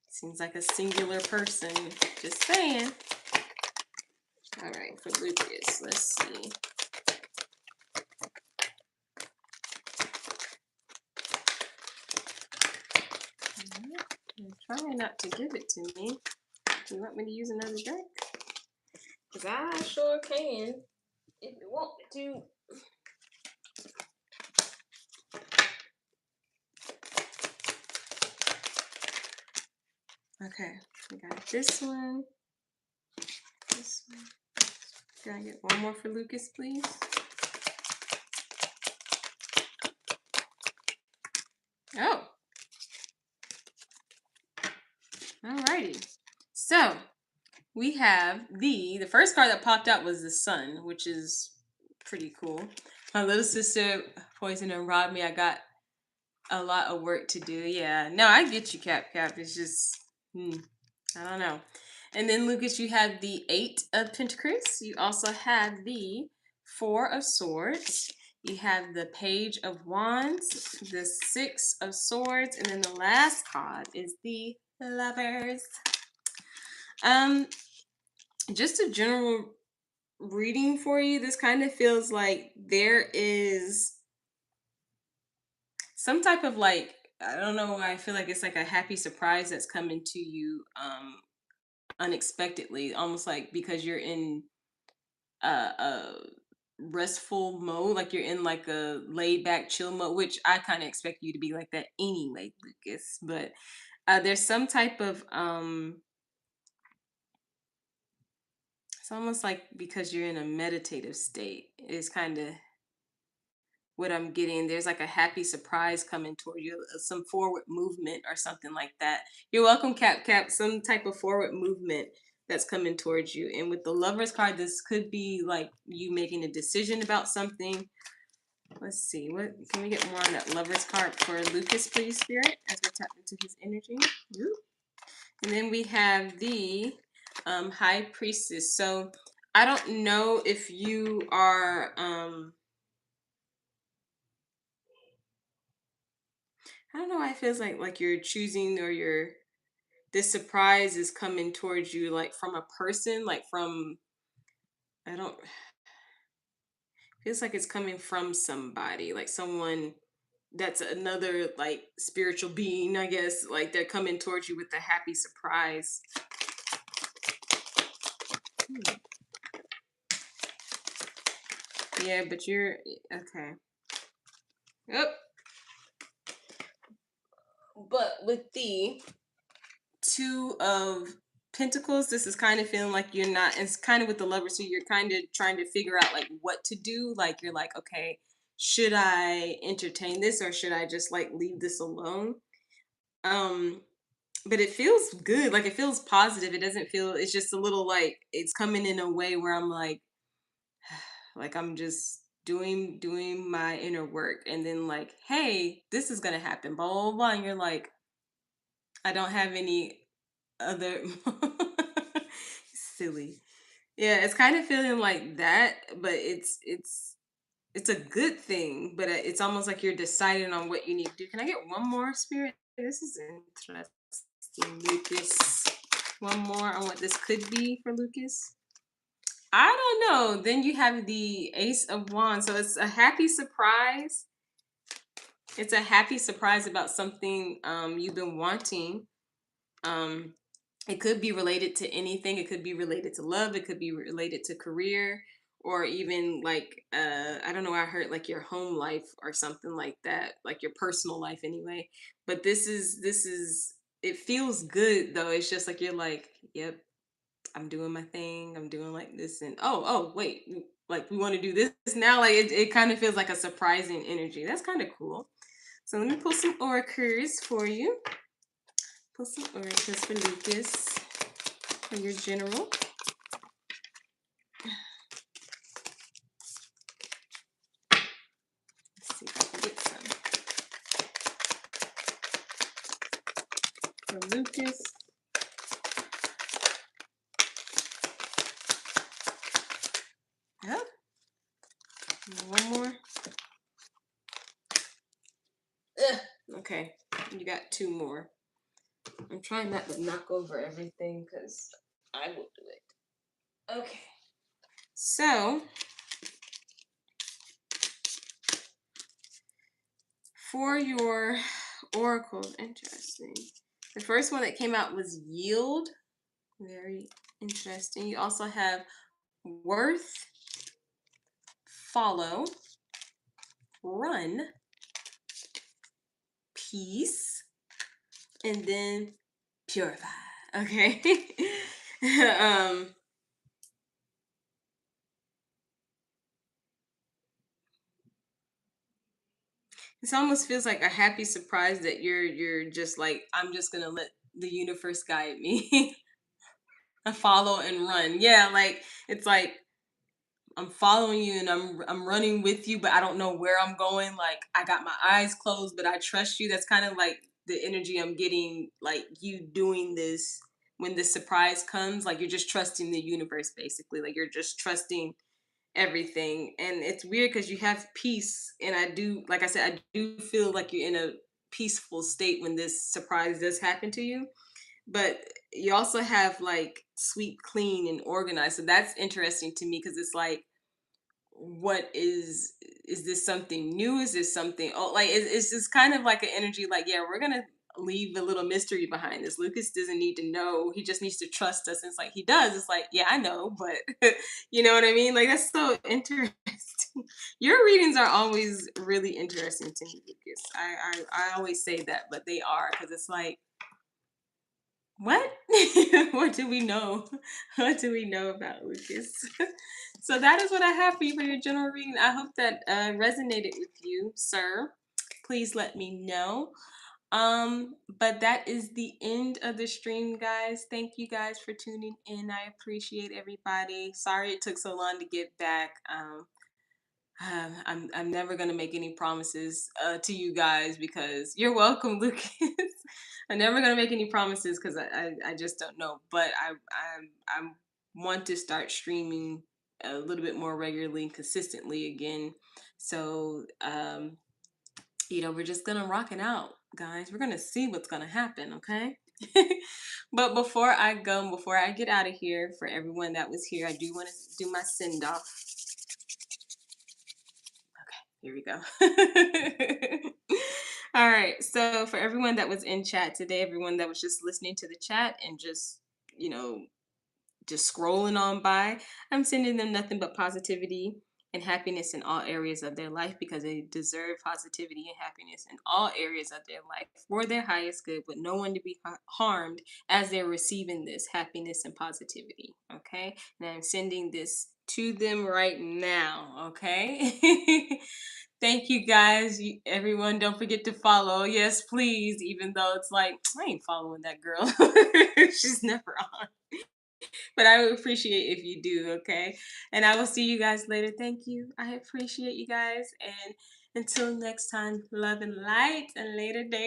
Seems like a singular person. Just saying. All right, for Lucas, let's see. I'm trying not to give it to me. Do you want me to use another deck? Because I sure can. If you want me to. Okay, we got this one. This one. Can I get one more for Lucas, please? Oh. Alrighty. So we have the first card that popped out was the Sun, which is pretty cool. My little sister poisoned and robbed me. I got a lot of work to do. Yeah. No, I get you, Cap. It's just I don't know. And then Lucas, you have the 8 of Pentacles. You also have the 4 of Swords. You have the Page of Wands, the 6 of Swords, and then the last card is the Lovers. Just a general reading for you. This kind of feels like there is some type of like, I don't know why I feel like it's like a happy surprise that's coming to you unexpectedly, almost like because you're in a restful mode, like you're in like a laid back chill mode, which I kind of expect you to be like that anyway, Lucas. But there's some type of it's almost like because you're in a meditative state, it's kind of what I'm getting. There's like a happy surprise coming toward you, some forward movement or something like that. You're welcome, Cap Cap. Some type of forward movement that's coming towards you. And with the Lovers card, this could be like you making a decision about something. Let's see. What can we get more on that Lovers card for Lucas, please, Spirit, as we tap into his energy? Ooh. And then we have the High Priestess. So I don't know if you are I don't know why it feels like you're choosing or you're this surprise is coming towards you like from a person, like from I don't feels like it's coming from somebody, like someone that's another like spiritual being, I guess. Like they're coming towards you with a happy surprise. Hmm. Yeah, but you're okay. Yep. But with the two of pentacles, this is kind of feeling like you're not, it's kind of with the Lover, so you're kind of trying to figure out like what to do. Like you're like, okay, should I entertain this or should I just like leave this alone? um but it feels good, like it feels positive. It doesn't feel, it's just a little like it's coming in a way where I'm like I'm just doing my inner work, and then like, hey, this is gonna happen, blah blah blah, and you're like, I don't have any other silly. Yeah, it's kind of feeling like that, but it's a good thing, but it's almost like you're deciding on what you need to do. Can I get one more, Spirit? This is interesting, Lucas. One more on what this could be for Lucas. I don't know. Then you have the Ace of Wands, so it's a happy surprise. It's a happy surprise about something you've been wanting. Um, it could be related to anything. It could be related to love. It could be related to career, or even like I don't know. I heard like your home life or something like that, like your personal life anyway. But this is it feels good though. It's just like you're like, yep, I'm doing my thing. I'm doing like this, and oh wait, like we want to do this now. Like it kind of feels like a surprising energy. That's kind of cool. So let me pull some oracles for you. Pull some oracles for Lucas, for your general. Let's see if I can get some for Lucas. Yep. One more. Ugh. Okay, you got two more. I'm trying not to knock over everything because I will do it. Okay. So for your oracles, interesting. The first one that came out was yield. Very interesting. You also have worth, follow, run, peace, and then purify. Okay. um this almost feels like a happy surprise that you're just like, I'm just gonna let the universe guide me. I follow and run. Yeah, like it's like I'm following you and I'm running with you, but I don't know where I'm going. Like I got my eyes closed, but I trust you. That's kind of like the energy I'm getting, like you doing this when this surprise comes, like you're just trusting the universe basically. Like you're just trusting everything. And it's weird because you have peace, and I do, like I said, I do feel like you're in a peaceful state when this surprise does happen to you. But you also have like sweet, clean, and organized. So that's interesting to me because it's like, what is this something new? Is this something, oh, like it's just kind of like an energy like, yeah, we're gonna leave a little mystery behind this. Lucas doesn't need to know, he just needs to trust us. And it's like he does. It's like, yeah, I know, but you know what I mean? Like that's so interesting. Your readings are always really interesting to me, Lucas. I always say that, but they are, because it's like What? What do we know? What do we know about Lucas? So that is what I have for you for your general reading. I hope that resonated with you, sir. Please let me know. But that is the end of the stream, guys. Thank you guys for tuning in. I appreciate everybody. Sorry it took so long to get back. I'm never gonna make any promises to you guys because you're welcome, Lucas. I'm never gonna make any promises because I just don't know. But I want to start streaming a little bit more regularly and consistently again. So we're just gonna rock it out, guys. We're gonna see what's gonna happen, okay? But before I get out of here, for everyone that was here, I do want to do my send off. Here we go. All right. So for everyone that was in chat today, everyone that was just listening to the chat and you know, just scrolling on by, I'm sending them nothing but positivity and happiness in all areas of their life because they deserve positivity and happiness in all areas of their life for their highest good, with no one to be harmed as they're receiving this happiness and positivity. Okay. And I'm sending this to them right now. Okay. Thank you guys. Everyone, don't forget to follow. Yes, please. Even though it's like, I ain't following that girl. She's never on. But I would appreciate if you do, okay? And I will see you guys later. Thank you. I appreciate you guys. And until next time, love and light and later day.